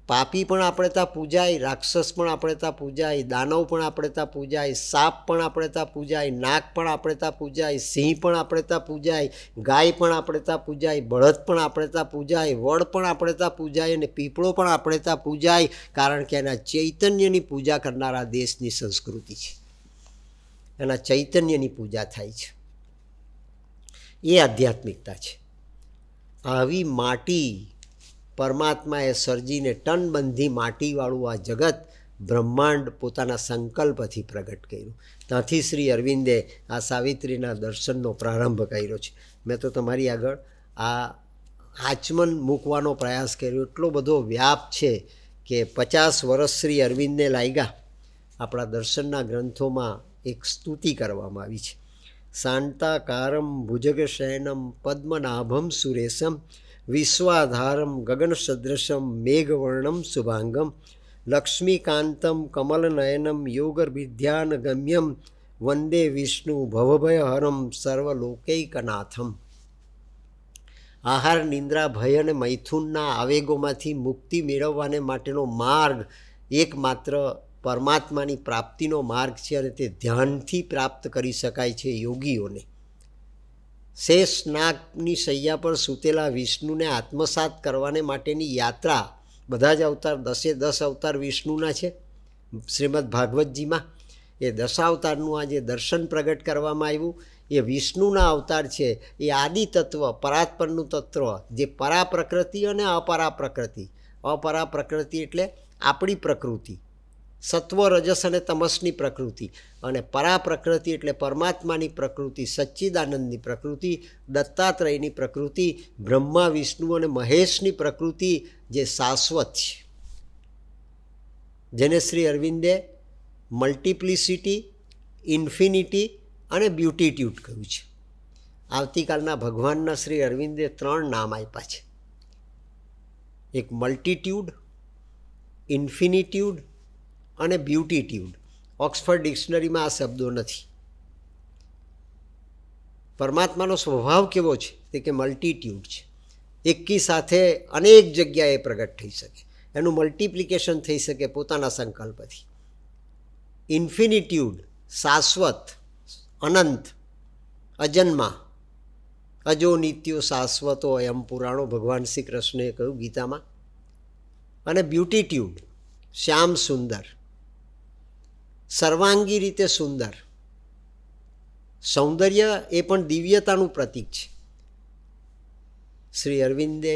પાપી પણ આપણે ત્યાં પૂજાય, રાક્ષસ પણ આપણે ત્યાં પૂજાય, દાનવ પણ આપણે ત્યાં પૂજાય, સાપ પણ આપણે ત્યાં પૂજાય, નાગ પણ આપણે ત્યાં પૂજાય, સિંહ પણ આપણે ત્યાં પૂજાય, ગાય પણ આપણે ત્યાં પૂજાય, બળદ પણ આપણે ત્યાં પૂજાય, વડ પણ આપણે ત્યાં પૂજાય, અને પીપળો પણ આપણે ત્યાં પૂજાય. કારણ કે એના ચૈતન્યની પૂજા કરનારા દેશની સંસ્કૃતિ છે. એના ચૈતન્યની પૂજા થાય છે. એ આધ્યાત્મિકતા છે. આવી માટી પરમાત્માએ સર્જીને ટનબંધી માટીવાળું આ જગત બ્રહ્માંડ પોતાના સંકલ્પથી પ્રગટ કર્યું. ત્યાંથી શ્રી અરવિંદે આ સાવિત્રીના દર્શનનો પ્રારંભ કર્યો છે. મેં તો તમારી આગળ આ આચમન મૂકવાનો પ્રયાસ કર્યો. એટલો બધો વ્યાપ છે કે 50 વર્ષ શ્રી અરવિંદને લાગ્યા. આપણા દર્શનના ગ્રંથોમાં એક સ્તુતિ કરવામાં આવી છે. શાંતાકારમ ભુજગશયનમ પદ્મનાભમ સુરેશમ વિશ્વાધારમ ગગનસદૃશમ મેઘવર્ણમ શુભાંગમ લક્ષ્મીકાંતમ કમલનયનમ યોગવિદ્યાનગમ્યમ વંદે વિષ્ણુ ભવભયહરમ સર્વલોકૈકનાથમ. આહાર, નિંદ્રા, ભય અને મૈથુનના આવેગોમાંથી મુક્તિ મેળવવાને માટેનો માર્ગ એકમાત્ર પરમાત્માની પ્રાપ્તિનો માર્ગ છે, અને તે ધ્યાનથી પ્રાપ્ત કરી શકાય છે યોગીઓને. શેષ નાગની શૈયા પર સૂતેલા વિષ્ણુને આત્મસાત કરવાને માટેની યાત્રા, બધા જ અવતાર 10 અવતાર વિષ્ણુના છે શ્રીમદ ભાગવતજીમાં. એ દશાવતારનું આ જે દર્શન પ્રગટ કરવામાં આવ્યું એ વિષ્ણુના અવતાર છે. એ આદિ તત્વ, પરાત્પરનું તત્વ, જે પરા પ્રકૃતિ અને અપરા પ્રકૃતિ. અપરા પ્રકૃતિ એટલે આપણી પ્રકૃતિ, સત્વ, રજસ અને તમસની પ્રકૃતિ, અને પરા પ્રકૃતિ એટલે પરમાત્માની પ્રકૃતિ, સચ્ચિદાનંદની પ્રકૃતિ, દત્તાત્રેયની પ્રકૃતિ, બ્રહ્મા, વિષ્ણુ અને મહેશની પ્રકૃતિ, જે શાશ્વત છે. જેને શ્રી અરવિંદે મલ્ટિપ્લિસિટી, ઇન્ફિનિટી અને બ્યુટીટ્યુડ કહ્યું છે. આવતીકાલના ભગવાનના શ્રી અરવિંદે 3 નામ આપ્યા છે. એક મલ્ટિટ્યૂડ, ઇન્ફિનિટ્યૂડ અને બ્યુટીટ્યૂડ. ઓક્સફર્ડ ડિક્શનરીમાં આ શબ્દો નથી. પરમાત્માનો સ્વભાવ કેવો છે? તે કે મલ્ટિટ્યૂડ છે. એકી સાથે અનેક જગ્યાએ પ્રગટ થઈ શકે, એનું મલ્ટિપ્લિકેશન થઈ શકે પોતાના સંકલ્પથી. ઇન્ફિનિટ્યૂડ, શાશ્વત, અનંત, અજન્મા, અજો નિત્યો શાશ્વતો અયમ પુરાણો, ભગવાન શ્રી કૃષ્ણએ કહ્યું ગીતામાં. અને બ્યુટીટ્યૂડ, શ્યામ સુંદર, સર્વાંગી રીતે સુંદર. સૌંદર્ય એ પણ દિવ્યતાનું પ્રતીક છે. શ્રી અરવિંદે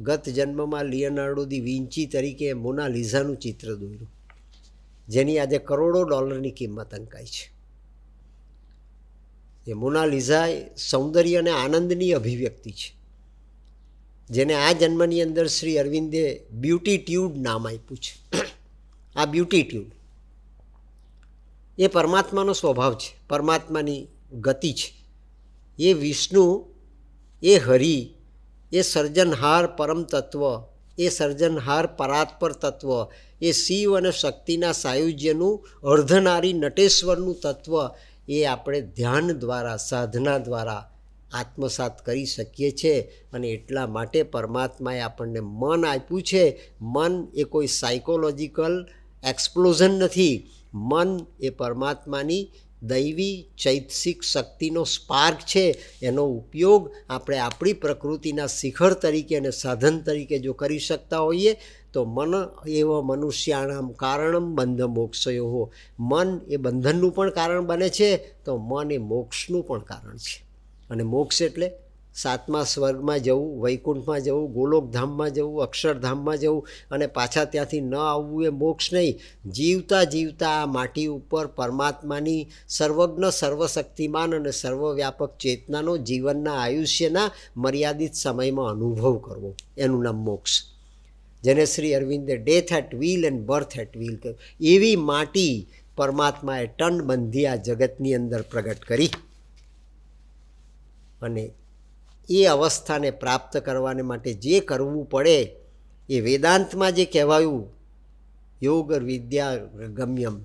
ગત જન્મમાં લિયોનાર્ડો દી વિન્ચી તરીકે મોનાલિઝાનું ચિત્ર દોર્યું, જેની આજે કરોડો ડોલરની કિંમત અંકાય છે. એ મોનાલિઝા સૌંદર્ય અને આનંદની અભિવ્યક્તિ છે, જેને આ જન્મની અંદર શ્રી અરવિંદે બ્યુટીટ્યૂડ નામ આપ્યું છે. આ બ્યુટીટ્યૂડ એ પરમાત્માનો સ્વભાવ છે, પરમાત્માની ગતિ છે. એ વિષ્ણુ, એ હરિ, એ સર્જનહાર પરમ તત્વ, એ સર્જનહાર પરાત્પર તત્વ, એ શિવ અને શક્તિના સાયુજ્યનું અર્ધનારી નટેશ્વરનું તત્વ એ આપણે ધ્યાન દ્વારા, સાધના દ્વારા આત્મસાત કરી શકીએ છીએ. અને એટલા માટે પરમાત્માએ આપણને મન આપ્યું છે. મન એ કોઈ સાયકોલોજીકલ એક્સપ્લોઝન નથી. મન એ પરમાત્માની દૈવી ચૈતસિક શક્તિનો સ્પાર્ક છે. એનો ઉપયોગ આપણે આપણી પ્રકૃતિના શિખર તરીકે અને સાધન તરીકે જો કરી શકતા હોઈએ તો મન એવ મનુષ્યાણામ કારણમ બંધ મોક્ષયો. મન એ બંધનનું પણ કારણ બને છે, તો મન એ મોક્ષનું પણ કારણ છે. અને મોક્ષ એટલે સાતમા સ્વર્ગમાં જવું, વૈકુંઠમાં જવું, ગોલોકધામમાં જવું, અક્ષરધામમાં જવું અને પાછા ત્યાંથી ન આવવું એ મોક્ષ નહીં. જીવતા જીવતા આ માટી ઉપર પરમાત્માની સર્વજ્ઞ, સર્વશક્તિમાન અને સર્વવ્યાપક ચેતનાનો જીવનના આયુષ્યના મર્યાદિત સમયમાં અનુભવ કરવો, એનું નામ મોક્ષ. જેને શ્રી અરવિંદે death at wheel and birth at wheel કહ્યું. એવી માટી પરમાત્માએ ટન બંધી આ જગતની અંદર પ્રગટ કરી. અને એ અવસ્થાને પ્રાપ્ત કરવાને માટે જે કરવું પડે એ વેદાંતમાં જે કહેવાયું યોગ વિદ્યા ગમ્યમ,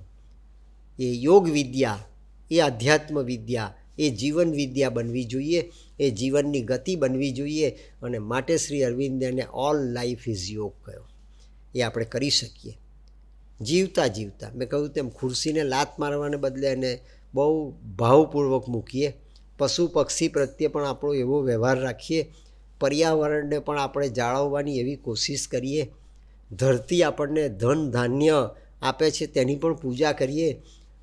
એ યોગ વિદ્યા, એ અધ્યાત્મ વિદ્યા, એ જીવન વિદ્યા બનવી જોઈએ, એ જીવનની ગતિ બનવી જોઈએ. અને માટે શ્રી અરવિંદે એને ઓલ લાઈફ ઇઝ યોગ કહ્યો. એ આપણે કરી શકીએ જીવતા જીવતા. મેં કહ્યું તેમ ખુરશીને લાત મારવાને બદલે એને બહુ ભાવપૂર્વક મૂકીએ. પશુ પક્ષી પ્રત્યે પણ આપણો એવો વ્યવહાર રાખીએ. પર્યાવરણને પણ આપણે જાળવવાની એવી કોશિશ કરીએ. ધરતી આપણને ધન ધાન્ય આપે છે, તેની પણ પૂજા કરીએ.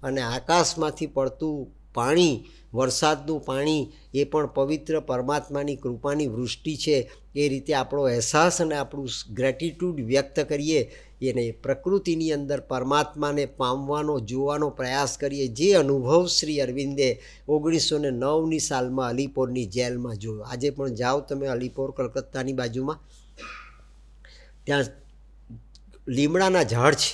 અને આકાશમાંથી પડતું પાણી, વરસાદનું પાણી, એ પણ પવિત્ર પરમાત્માની કૃપાની વૃષ્ટિ છે. એ રીતે આપણો અહેસાસ અને આપણું ગ્રેટિટ્યૂડ વ્યક્ત કરીએ. એને પ્રકૃતિની અંદર પરમાત્માને પામવાનો, જોવાનો પ્રયાસ કરીએ. જે અનુભવ શ્રી અરવિંદે 1909ની સાલમાં અલીપોરની જેલમાં જોયો. આજે પણ જાઓ તમે અલીપોર, કલકત્તાની બાજુમાં, ત્યાં લીમડાના ઝાડ છે.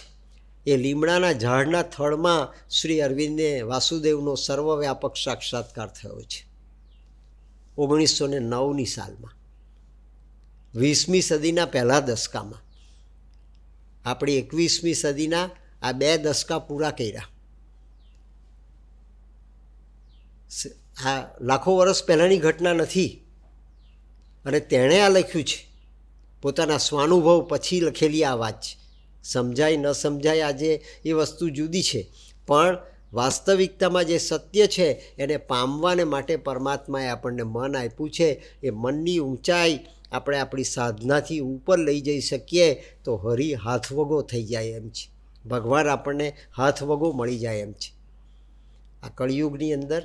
એ લીમડાના ઝાડના થડમાં શ્રી અરવિંદે વાસુદેવનો સર્વવ્યાપક સાક્ષાત્કાર થયો છે 1909ની સાલમાં, 20મી સદીના પહેલા દશકામાં. આપણી 21મી સદીના આ 2 દશકા પૂરા કર્યા. આ લાખો વર્ષ પહેલાંની ઘટના નથી. અને તેણે આ લખ્યું છે, પોતાના સ્વાનુભવ પછી લખેલી આ વાત છે. સમજાય ન સમજાય આજે એ વસ્તુ જુદી છે, પણ વાસ્તવિકતામાં જે સત્ય છે એને પામવાને માટે પરમાત્માએ આપણને મન આપ્યું છે. એ મનની ઊંચાઈ આપણે આપણી સાધનાથી ઉપર લઈ જઈ શકીએ તો હરિ હાથવગો થઈ જાય એમ છે. ભગવાન આપણને હાથવગો મળી જાય એમ છે. આ કળિયુગની અંદર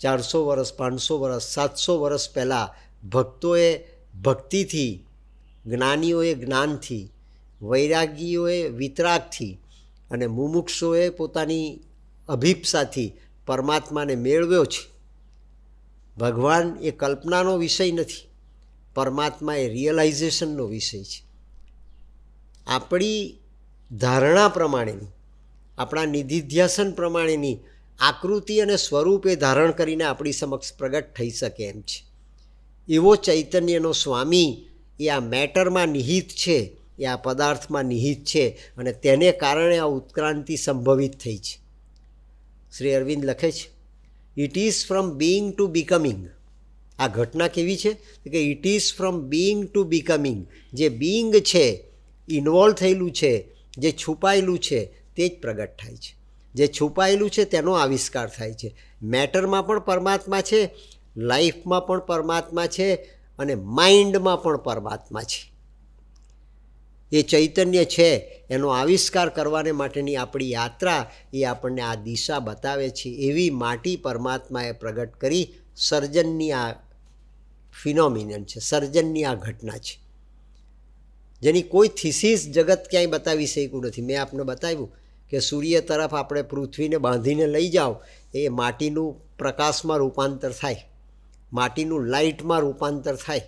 400 વર્ષ, 500 વર્ષ, 700 વર્ષ પહેલાં ભક્તોએ ભક્તિથી, જ્ઞાનીઓએ જ્ઞાનથી, વૈરાગીઓએ વિતરાગથી અને મુમુક્ષોએ પોતાની અભિપ્સાથી પરમાત્માને મેળવ્યો છે. ભગવાન એ કલ્પનાનો વિષય નથી, પરમાત્મા એ રિયલાઇઝેશનનો વિષય છે. આપણી ધારણા પ્રમાણેની, આપણા નિધિધ્યાસન પ્રમાણેની આકૃતિ અને સ્વરૂપે ધારણ કરીને આપણી સમક્ષ પ્રગટ થઈ શકે એમ છે. એવો ચૈતન્યનો સ્વામી એ આ મેટરમાં નિહિત છે, એ આ પદાર્થમાં નિહિત છે અને તેને કારણે આ ઉત્ક્રાંતિ સંભવિત થઈ છે. શ્રી અરવિંદ લખે છે, it is from being to becoming. આ ઘટના કેવી છે કે it is from being to becoming. જે બિઈંગ છે, ઇન્વોલ્વ થયેલું છે, જે છુપાયેલું છે તે જ પ્રગટ થાય છે. જે છુપાયેલું છે તેનો આવિષ્કાર થાય છે. મેટરમાં પણ પરમાત્મા છે, લાઈફમાં પણ પરમાત્મા છે અને માઇન્ડમાં પણ પરમાત્મા છે. એ ચૈતન્ય છે એનો આવિષ્કાર કરવાને માટેની આપણી યાત્રા એ આપણને આ દિશા બતાવે છે. એવી માટી પરમાત્માએ પ્રગટ કરી સર્જનની આ ફિનોમિનન છે, સર્જનની આ ઘટના છે, જેની કોઈ થિસિસ જગત ક્યાંય બતાવી શક્યું નથી. મેં આપને બતાવ્યું કે સૂર્ય તરફ આપણે પૃથ્વીને બાંધીને લઈ જાઓ, એ માટીનું પ્રકાશમાં રૂપાંતર થાય, માટીનું લાઇટમાં રૂપાંતર થાય.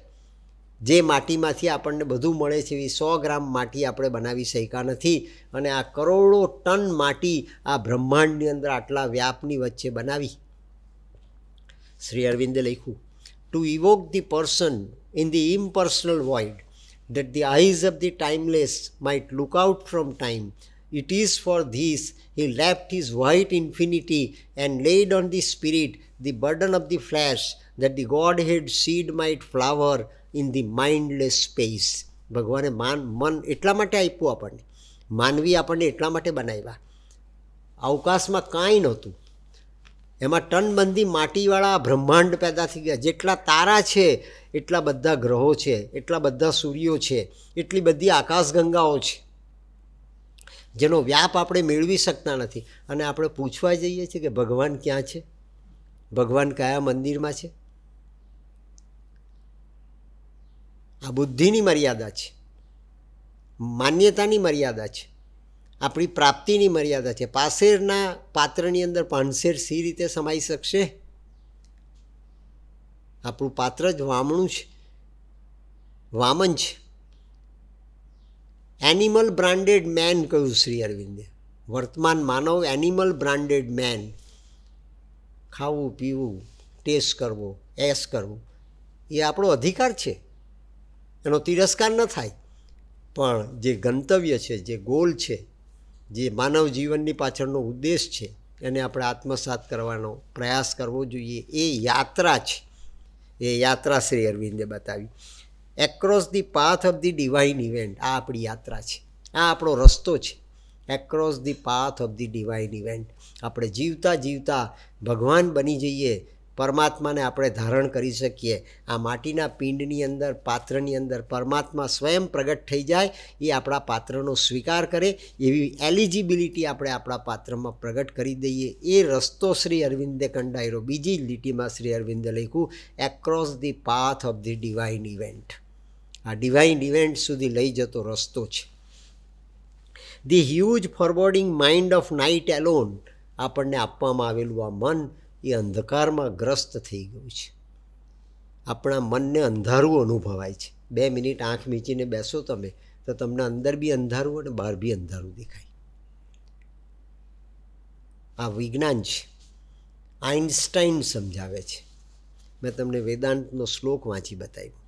જે માટીમાંથી આપણને બધું મળે છે એવી 100 ગ્રામ માટી આપણે બનાવી શક્યા નથી. અને આ કરોડો ટન માટી આ બ્રહ્માંડની અંદર આટલા વ્યાપની વચ્ચે બનાવી. શ્રી અરવિંદે લખ્યું, to evoke the person in the impersonal void that the eyes of the timeless might look out from time. It is for this he left his white infinity and laid on the spirit the burden of the flesh, that the Godhead seed might flower in the mindless space. ભગવાને મન એટલા માટે આપ્યું આપણને, માનવી આપણને એટલા માટે બનાવ્યા. અવકાશમાં કાંઈ નહોતું, એમાં ટનબંધી માટીવાળા બ્રહ્માંડ પેદા થઈ ગયા. જેટલા તારા છે એટલા બધા ગ્રહો છે, એટલા બધા સૂર્યો છે, એટલી બધી આકાશગંગાઓ છે, જેનો વ્યાપ આપણે મેળવી શકતા નથી. અને આપણે પૂછવા જઈએ છીએ કે ભગવાન ક્યાં છે, ભગવાન કયા મંદિરમાં છે. આ બુદ્ધિની મર્યાદા છે, માન્યતાની મર્યાદા છે, આપણી પ્રાપ્તિની મર્યાદા છે. પાસેરના પાત્રની અંદર પાનસેર સી રીતે સમાઈ શકશે? આપણું પાત્ર જ વામણું છે, વામન છે. એનિમલ બ્રાન્ડેડ મેન કહ્યું શ્રી અરવિંદે. વર્તમાન માનવ એનિમલ બ્રાન્ડેડ મેન. ખાવું પીવું, ટેસ્ટ કરવો, એશ કરવું એ આપણો અધિકાર છે, એનો તિરસ્કાર ન થાય. પણ જે ગંતવ્ય છે, જે ગોલ છે, જે માનવ જીવનની પાછળનો ઉદ્દેશ છે, એને આપણે આત્મસાત કરવાનો પ્રયાસ કરવો જોઈએ. એ યાત્રા છે, એ યાત્રા શ્રી અરવિંદે બતાવી. Across the path of the divine event. આ આપણી યાત્રા છે, આ આપણો રસ્તો છે. Across the path of the divine event. આપણે જીવતા જીવતા ભગવાન બની જઈએ, પરમાત્માને આપણે ધારણ કરી શકીએ. આ માટીના પિંડની અંદર, પાત્રની અંદર પરમાત્મા સ્વયં પ્રગટ થઈ જાય, એ આપણા પાત્રનો સ્વીકાર કરે એવી એલિજિબિલિટી આપણે આપણા પાત્રમાં પ્રગટ કરી દઈએ. એ રસ્તો શ્રી અરવિંદે કંડાયરો. બીજી લીટીમાં શ્રી અરવિંદે લખ્યું, across the path of the divine event. આ ડિવાઇન ઇવેન્ટ સુધી લઈ જતો રસ્તો છે. The huge forwarding mind of night alone. આપણને આપવામાં આવેલું આ મન એ અંધકારમાં ગ્રસ્ત થઈ ગયું છે. આપણા મનને અંધારું અનુભવાય છે. 2 મિનિટ આંખ મીચીને બેસો તમે તો તમને અંદર બી અંધારું અને બહાર બી અંધારું દેખાય. આ વિજ્ઞાન છે. આઇન્સ્ટાઈન સમજાવે છે. મેં તમને વેદાંતનો શ્લોક વાંચી બતાવ્યો,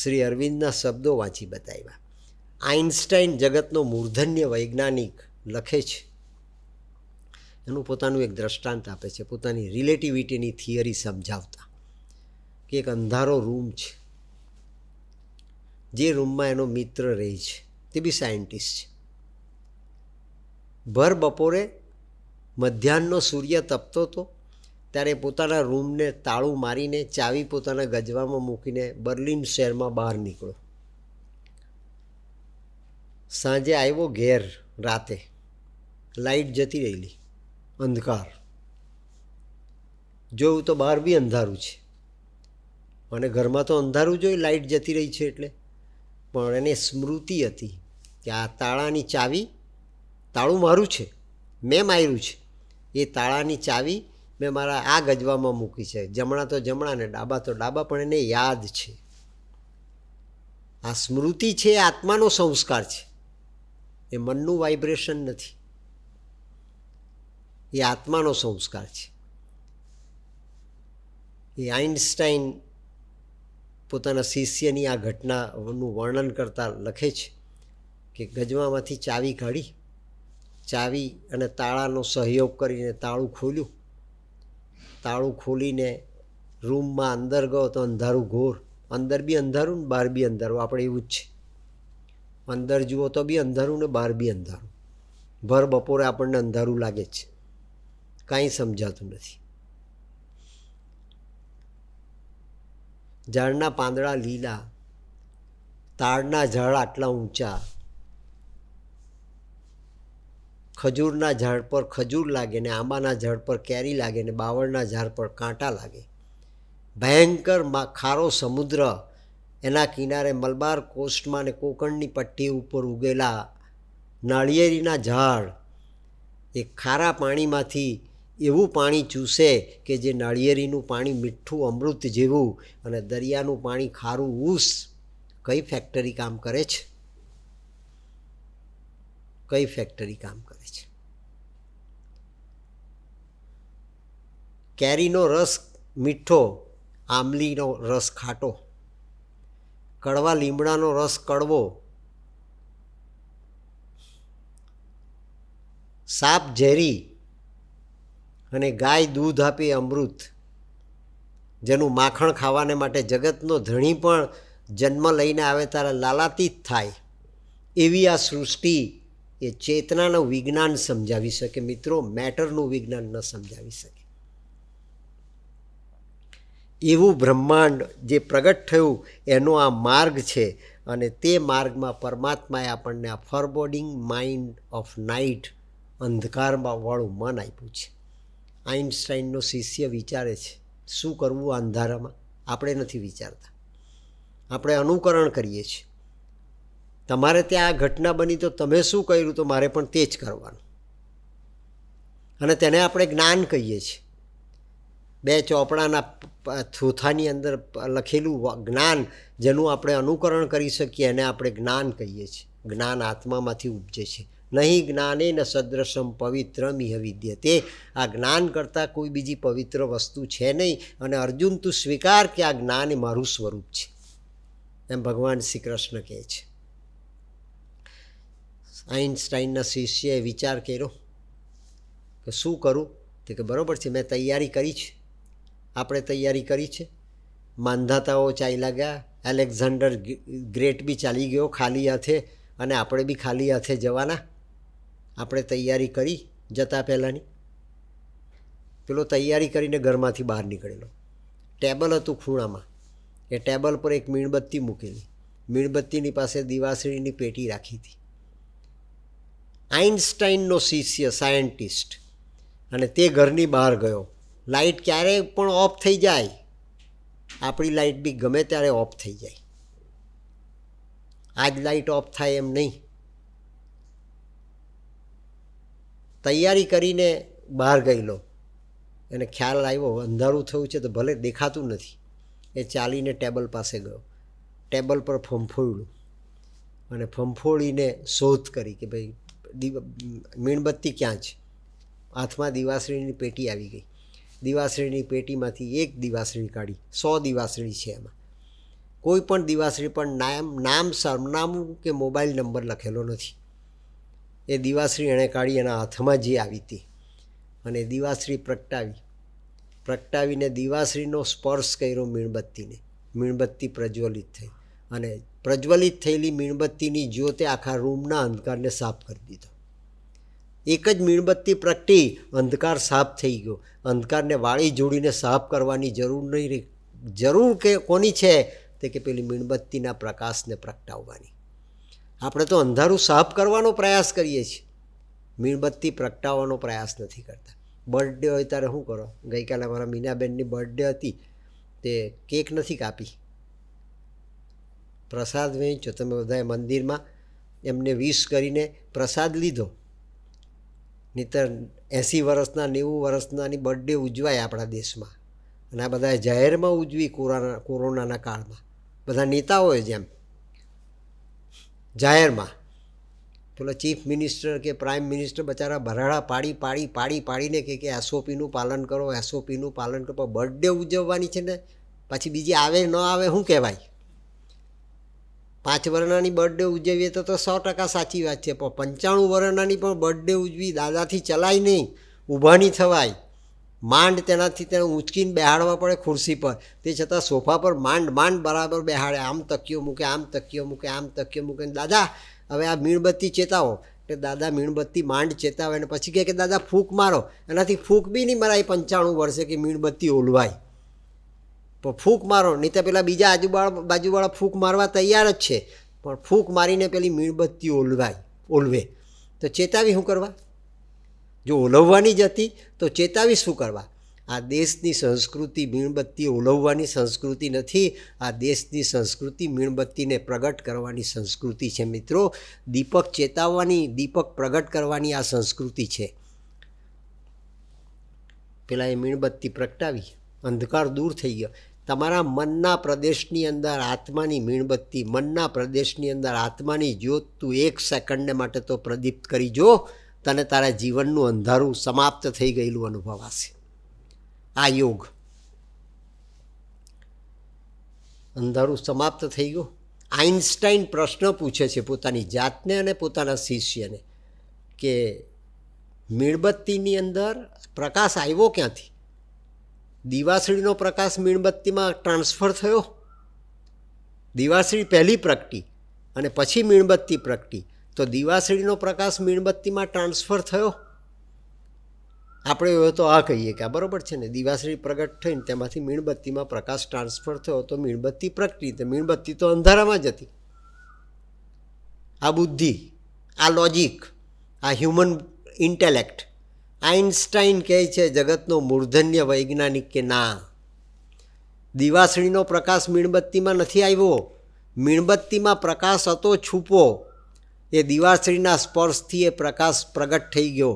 શ્રી અરવિંદના શબ્દો વાંચી બતાવ્યા. આઇન્સ્ટાઈન જગતનો મૂર્ધન્ય વૈજ્ઞાનિક લખે છે, એનું પોતાનું એક દ્રષ્ટાંત આપે છે, પોતાની રિલેટિવિટીની થિયરી સમજાવતા, કે એક અંધારો રૂમ છે, જે રૂમમાં એનો મિત્ર રહે છે, તે બી સાયન્ટિસ્ટ છે. ભર બપોરે મધ્યાહનનો સૂર્ય તપતો હતો ત્યારે પોતાના રૂમને તાળું મારીને ચાવી પોતાના ગજવામાં મૂકીને બર્લિન શહેરમાં બહાર નીકળ્યો. સાંજે આવ્યો ઘેર રાતે, લાઇટ જતી રહેલી, અંધકાર. જોયું તો બહાર બી અંધારું છે, અને ઘરમાં તો અંધારું જોઈ, લાઇટ જતી રહી છે એટલે. પણ એને સ્મૃતિ હતી કે આ તાળાની ચાવી, તાળું મારું છે, મેં માર્યું છે, એ તાળાની ચાવી મેં મારા આ ગજવામાં મૂકી છે. જમણા તો જમણા ને ડાબા તો ડાબા, પણ એને યાદ છે. આ સ્મૃતિ છે, એ આત્માનો સંસ્કાર છે, એ મનનું વાઇબ્રેશન નથી, એ આત્માનો સંસ્કાર છે. એ આઇન્સ્ટાઈન પોતાના શિષ્યની આ ઘટનાનું વર્ણન કરતા લખે છે કે ગજવામાંથી ચાવી કાઢી, ચાવી અને તાળાનો સહયોગ કરીને તાળું ખોલ્યું. તાળું ખોલીને રૂમમાં અંદર ગયો તો અંધારું ઘોર. અંદર બી અંધારું ને બહાર બી અંધારું. આપણે એવું જ છે, અંદર જુઓ તો બી અંધારું ને બહાર બી અંધારું. ભર બપોરે આપણને અંધારું લાગે છે, કાંઈ સમજાતું નથી. ઝાડના પાંદડા લીલા, તાડના ઝાડ આટલા ઊંચા, ખજૂરના ઝાડ પર ખજૂર લાગે ને આંબાના ઝાડ પર કેરી લાગે ને બાવળના ઝાડ પર કાંટા લાગે. ભયંકર ખારો સમુદ્ર, એના કિનારે મલબાર કોસ્ટમાં ને કોકણની પટ્ટી ઉપર ઉગેલા નાળિયેરીના ઝાડ એ ખારા પાણીમાંથી એવું પાણી ચૂસે કે જે નાળિયેરીનું પાણી મીઠું અમૃત જેવું અને દરિયાનું પાણી ખારું ઊસ. કઈ ફેક્ટરી કામ કરે છે? કઈ ફેક્ટરી કામ કરે છે? કેરીનો રસ મીઠો, આંબલીનો રસ ખાટો, કડવા લીમડાનો રસ કડવો, સાપ ઝેરી અને ગાય દૂધ આપે અમૃત. જેનું માખણ ખાવાને માટે જગતનો ધણી પણ જન્મ લઈને આવે ત્યારે લાલાતીત થાય. એવી આ સૃષ્ટિ એ ચેતનાનું વિજ્ઞાન સમજાવી શકે મિત્રો, મેટરનું વિજ્ઞાન ન સમજાવી શકે. એવું બ્રહ્માંડ જે પ્રગટ થયું એનો આ માર્ગ છે અને તે માર્ગમાં પરમાત્માએ આપણને આ ફોરબોડિંગ માઇન્ડ ઓફ નાઇટ, અંધકારમાં વાળું મન આપ્યું છે. આઇન્સ્ટાઈનનો શિષ્ય વિચારે છે શું કરવું આ અંધારામાં. આપણે નથી વિચારતા, આપણે અનુકરણ કરીએ છીએ. તમારે ત્યાં આ ઘટના બની તો તમે શું કર્યું તો મારે પણ તે જ કરવાનું, અને તેને આપણે જ્ઞાન કહીએ છીએ. બે ચોપડાના થોથાની અંદર લખેલું જ્ઞાન જેનું આપણે અનુકરણ કરી શકીએ એને આપણે જ્ઞાન કહીએ છીએ. જ્ઞાન આત્મામાંથી ઉપજે છે. નહીં જ્ઞાને ન સદૃશમ પવિત્રમ ઇહ વિદ્યતે. આ જ્ઞાન કરતાં કોઈ બીજી પવિત્ર વસ્તુ છે નહીં. અને અર્જુન તું સ્વીકાર કે આ જ્ઞાન એ મારું સ્વરૂપ છે, એમ ભગવાન શ્રી કૃષ્ણ કહે છે. આઇન્સ્ટાઈનના શિષ્યએ વિચાર કર્યો કે શું કરું. તે કે બરાબર છે, મેં તૈયારી કરી છે. આપણે તૈયારી કરી છે. માંધાતાઓ ચાલ્યા ગયા, એલેક્ઝાન્ડર ગ્રેટ બી ચાલી ગયો ખાલી હાથે, અને આપણે બી ખાલી હાથે જવાના. આપણે તૈયારી કરી જતા પહેલાંની. પેલો તૈયારી કરીને ઘરમાંથી બહાર નીકળેલો. ટેબલ હતું ખૂણામાં, એ ટેબલ પર એક મીણબત્તી મૂકેલી. મીણબત્તીની પાસે દિવાસળીની પેટી રાખી હતી. આઇન્સ્ટાઈનનો શિષ્ય સાયન્ટિસ્ટ, અને તે ઘરની બહાર ગયો. લાઇટ ક્યારેય પણ ઓફ થઈ જાય, આપણી લાઇટ બી ગમે ત્યારે ઓફ થઈ જાય. આજ લાઇટ ઓફ થાય એમ નહીં. તૈયારી કરીને બહાર ગયેલો, એને ખ્યાલ આવ્યો અંધારું થયું છે તો ભલે દેખાતું નથી. એ ચાલીને ટેબલ પાસે ગયો, ટેબલ પર ફંફોડ્યું અને ફંફોડીને શોધ કરી કે ભાઈ મીણબત્તી ક્યાં છે. હાથમાં દિવાસળીની પેટી આવી ગઈ. દિવાસળીની પેટીમાંથી એક દિવાસળી કાઢી. 100 દિવાસળી છે એમાં. કોઈ પણ દિવાસળી પર નામ સરનામું કે મોબાઈલ નંબર લખેલો નથી. એ દિવાસળી એણે કાઢી એના હાથમાં જે આવી હતી અને દિવાસળી પ્રગટાવીને દિવાસળીનો સ્પર્શ કર્યો મીણબત્તીને. મીણબત્તી પ્રજ્વલિત થઈ અને પ્રજ્વલિત થયેલી મીણબત્તીની જ્યોતે આખા રૂમના અંધકારને સાફ કરી દીધો. એક જ મીણબત્તી પ્રગટી, અંધકાર સાફ થઈ ગયો. અંધકારને વાળી જોડીને સાફ કરવાની જરૂર નહીં રહી. જરૂર કે કોની છે? તે કે પેલી મીણબત્તીના પ્રકાશને પ્રગટાવવાની. આપણે તો અંધારું સાફ કરવાનો પ્રયાસ કરીએ છીએ, મીણબત્તી પ્રગટાવવાનો પ્રયાસ નથી કરતા. બર્થડે હોય ત્યારે શું કરો? ગઈકાલે અમારા મીનાબેનની બર્થડે હતી, તે કેક નથી કાપી, પ્રસાદ વહેંચો. તમે બધાએ મંદિરમાં એમને વિશ કરીને પ્રસાદ લીધો. નહીંતર 80 વર્ષના 90 વર્ષનાની બર્થડે ઉજવાય આપણા દેશમાં, અને આ બધાએ જાહેરમાં ઉજવી કોરોનાના કાળમાં. બધા નેતાઓએ જેમ જાહેરમાં, પેલો ચીફ મિનિસ્ટર કે પ્રાઇમ મિનિસ્ટર બચારા ભરાડા પાડીને કે એસઓપીનું પાલન કરો, એસઓપીનું પાલન કરો. બર્થડે ઉજવવાની છે ને પછી બીજી આવે ન આવે શું કહેવાય? 5 વર્ષની બર્થડે ઉજવીએ તો 100% સાચી વાત છે, પણ 95 વર્ષની પણ બર્થડે ઉજવી દાદાથી ચલાય નહીં, ઊભા નહીં થવાય, માંડ તેનાથી તેને ઊંચકીને બેહાડવા પડે ખુરશી પર, તે છતાં સોફા પર માંડ બરાબર બેહાડે, આમ તકીઓ મૂકે, આમ તકીઓ મૂકે, આમ તકીઓ મૂકે, દાદા હવે આ મીણબત્તી ચેતાવો. એટલે દાદા મીણબત્તી માંડ ચેતાવે અને પછી કહે કે દાદા ફૂંક મારો. એનાથી ફૂંક બી નહીં મરાય 95 વર્ષે કે મીણબત્તી ઓલવાય, પણ ફૂંક મારો, નહીં તો પેલા બીજા બાજુવાળા ફૂંક મારવા તૈયાર જ છે, પણ ફૂંક મારીને પેલી મીણબત્તી ઓલવે. તો ચેતાવી શું કરવા? જો ઓલવવાની જ હતી તો ચેતાવી શું કરવા? આ દેશની સંસ્કૃતિ મીણબત્તી ઓલવવાની સંસ્કૃતિ નથી, આ દેશની સંસ્કૃતિ મીણબત્તીને પ્રગટ કરવાની સંસ્કૃતિ છે મિત્રો. દીપક ચેતાવવાની, દીપક પ્રગટ કરવાની આ સંસ્કૃતિ છે. પેલા એ મીણબત્તી પ્રગટાવી, અંધકાર દૂર થઈ ગયો. તમારા મનના પ્રદેશની અંદર આત્માની મીણબત્તી, મનના પ્રદેશની અંદર આત્માની જ્યોત તું 1 સેકન્ડને માટે તો પ્રદીપ્ત કરી જો, તને તારા જીવનનું અંધારું સમાપ્ત થઈ ગયેલું અનુભવાશે. આ યોગ, અંધારું સમાપ્ત થઈ ગયું. આઇન્સ્ટાઈન પ્રશ્ન પૂછે છે પોતાની જાતને અને પોતાના શિષ્યને કે મીણબત્તીની અંદર પ્રકાશ આવ્યો ક્યાંથી? દિવાસળીનો પ્રકાશ મીણબત્તીમાં ટ્રાન્સફર થયો? દિવાસળી પહેલી પ્રગટી અને પછી મીણબત્તી પ્રગટી, તો દિવાસળીનો પ્રકાશ મીણબત્તીમાં ટ્રાન્સફર થયો? આપણે હવે તો આ કહીએ કે આ બરાબર છે ને, દિવાસળી પ્રગટ થઈને તેમાંથી મીણબત્તીમાં પ્રકાશ ટ્રાન્સફર થયો તો મીણબત્તી પ્રગટી, તો મીણબત્તી તો અંધારામાં જ હતી. આ બુદ્ધિ, આ લોજિક, આ હ્યુમન ઇન્ટેલેક્ટ. આઇન્સ્ટાઈન કહે છે જગતનો મૂર્ધન્ય વૈજ્ઞાનિક કે ના, દિવાસળીનો પ્રકાશ મીણબત્તીમાં નથી આવ્યો, મીણબત્તીમાં પ્રકાશ હતો છૂપો, એ દિવાસળીના સ્પર્શથી એ પ્રકાશ પ્રગટ થઈ ગયો.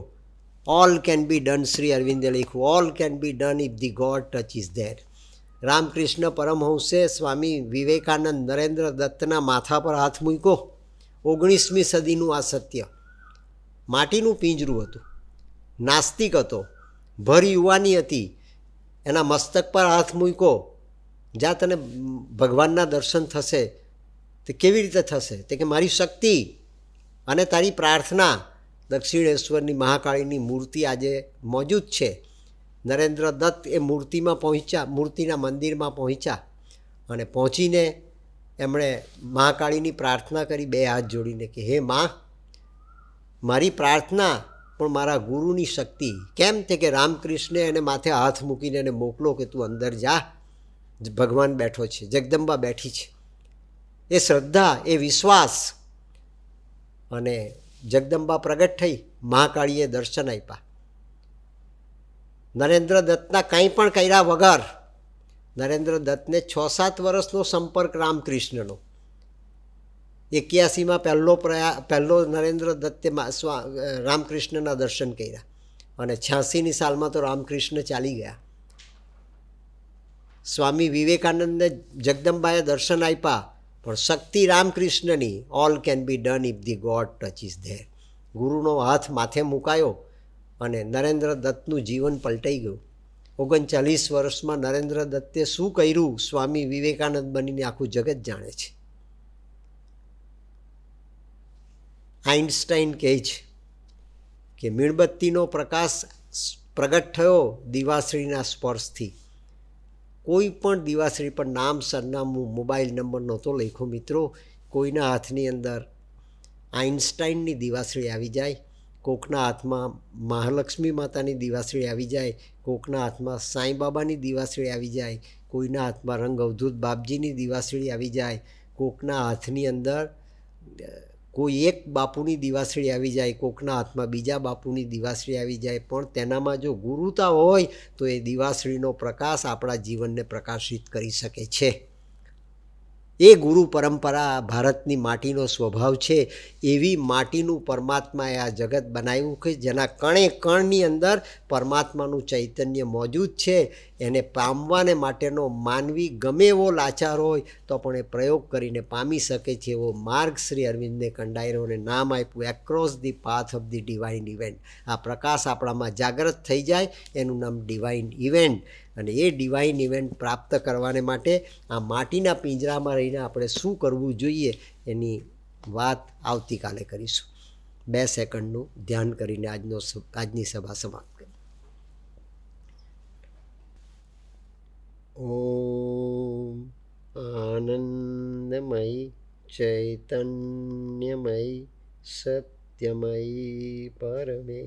All can be done, Shri અરવિંદે લખ્યું, all can be done if the God touch is there. Ramakrishna પરમહંસે સ્વામી વિવેકાનંદ નરેન્દ્ર દત્તના માથા પર હાથ મૂક્યો. 19મી સદીનું આ સત્ય. માટીનું પિંજરું હતું, નાસ્તિક હતો, ભર યુવાની હતી, એના મસ્તક પર હાથ મૂક્યો, જ્યાં તને ભગવાનના દર્શન થશે. તે કેવી રીતે થશે? તે કે મારી શક્તિ અને તારી પ્રાર્થના. દક્ષિણેશ્વરની મહાકાળીની મૂર્તિ આજે મોજૂદ છે. નરેન્દ્ર દત્ત એ મૂર્તિમાં પહોંચ્યા, મૂર્તિના મંદિરમાં પહોંચ્યા અને પહોંચીને એમણે મહાકાળીની પ્રાર્થના કરી 2 હાથ જોડીને કે હે મા, મારી પ્રાર્થના પણ મારા ગુરુની શક્તિ. કેમ? તે કે રામકૃષ્ણે એને માથે હાથ મૂકીને એને મોકલો કે તું અંદર જા, ભગવાન બેઠો છે, જગદંબા બેઠી છે. એ શ્રદ્ધા, એ વિશ્વાસ, અને જગદંબા પ્રગટ થઈ, મહાકાળીએ દર્શન આપ્યા. નરેન્દ્ર દત્તના કંઈ પણ કર્યા વગર નરેન્દ્ર દત્તને 6-7 વર્ષનો સંપર્ક રામકૃષ્ણનો. 81માં પહેલો નરેન્દ્ર દત્તે રામકૃષ્ણના દર્શન કર્યા અને 86ની સાલમાં તો રામકૃષ્ણ ચાલી ગયા. સ્વામી વિવેકાનંદને જગદંબાએ દર્શન આપ્યા, પણ શક્તિ રામકૃષ્ણની. All can be done if the God touch is there. ગુરુનો હાથ માથે મુકાયો અને નરેન્દ્ર દત્તનું જીવન પલટાઈ ગયું. 39 વર્ષમાં નરેન્દ્ર દત્તે શું કર્યું સ્વામી વિવેકાનંદ બનીને આખું જગત જાણે છે. આઇન્સ્ટાઈન કહે છે કે મીણબત્તીનો પ્રકાશ પ્રગટ થયો દિવાસળીના સ્પર્શથી. કોઈ પણ દિવાસળી પર નામ, સરનામું, મોબાઈલ નંબર નહોતો લખ્યો મિત્રો. કોઈના હાથની અંદર આઇન્સ્ટાઈનની દિવાસળી આવી જાય, કોકના હાથમાં મહાલક્ષ્મી માતાની દિવાસળી આવી જાય, કોકના હાથમાં સાંઈ બાબાની દિવાસળી આવી જાય, કોઈના હાથમાં રંગ અવધૂત બાપજીની દિવાસળી આવી જાય, કોકના હાથની અંદર કોઈ એક બાપુની દિવાસળી આવી જાય, કોકના હાથમાં બીજા બાપુની દિવાસળી આવી જાય. પણ તેનામાં જો ગુરુતા હોય તો એ દિવાસળીનો પ્રકાશ આપણા જીવનને પ્રકાશિત કરી શકે છે. એ ગુરુ પરંપરા ભારતની માટીનો સ્વભાવ છે. એવી માટીનું પરમાત્માએ આ જગત બનાવ્યું કે જેના કણે કણની અંદર પરમાત્માનું ચૈતન્ય મોજૂદ છે. એને પામવાને માટેનો માનવી ગમે એવો લાચાર હોય તો પણ એ પ્રયોગ કરીને પામી શકે છે એવો માર્ગ શ્રી અરવિંદને કંડાર્યો અને નામ આપ્યું across the path of the divine event. આ પ્રકાશ આપણામાં જાગૃત થઈ જાય એનું નામ ડિવાઇન ઇવેન્ટ. અને એ ડિવાઇન ઇવેન્ટ પ્રાપ્ત કરવાને માટે આ માટીના પિંજરામાં રહીને આપણે શું કરવું જોઈએ એની વાત આવતીકાલે કરીશું. 2 સેકન્ડનું ધ્યાન કરીને આજની સભા સમાપ્ત કરી. ઓમ આનંદમય ચૈતન્યમય સત્યમય પરમે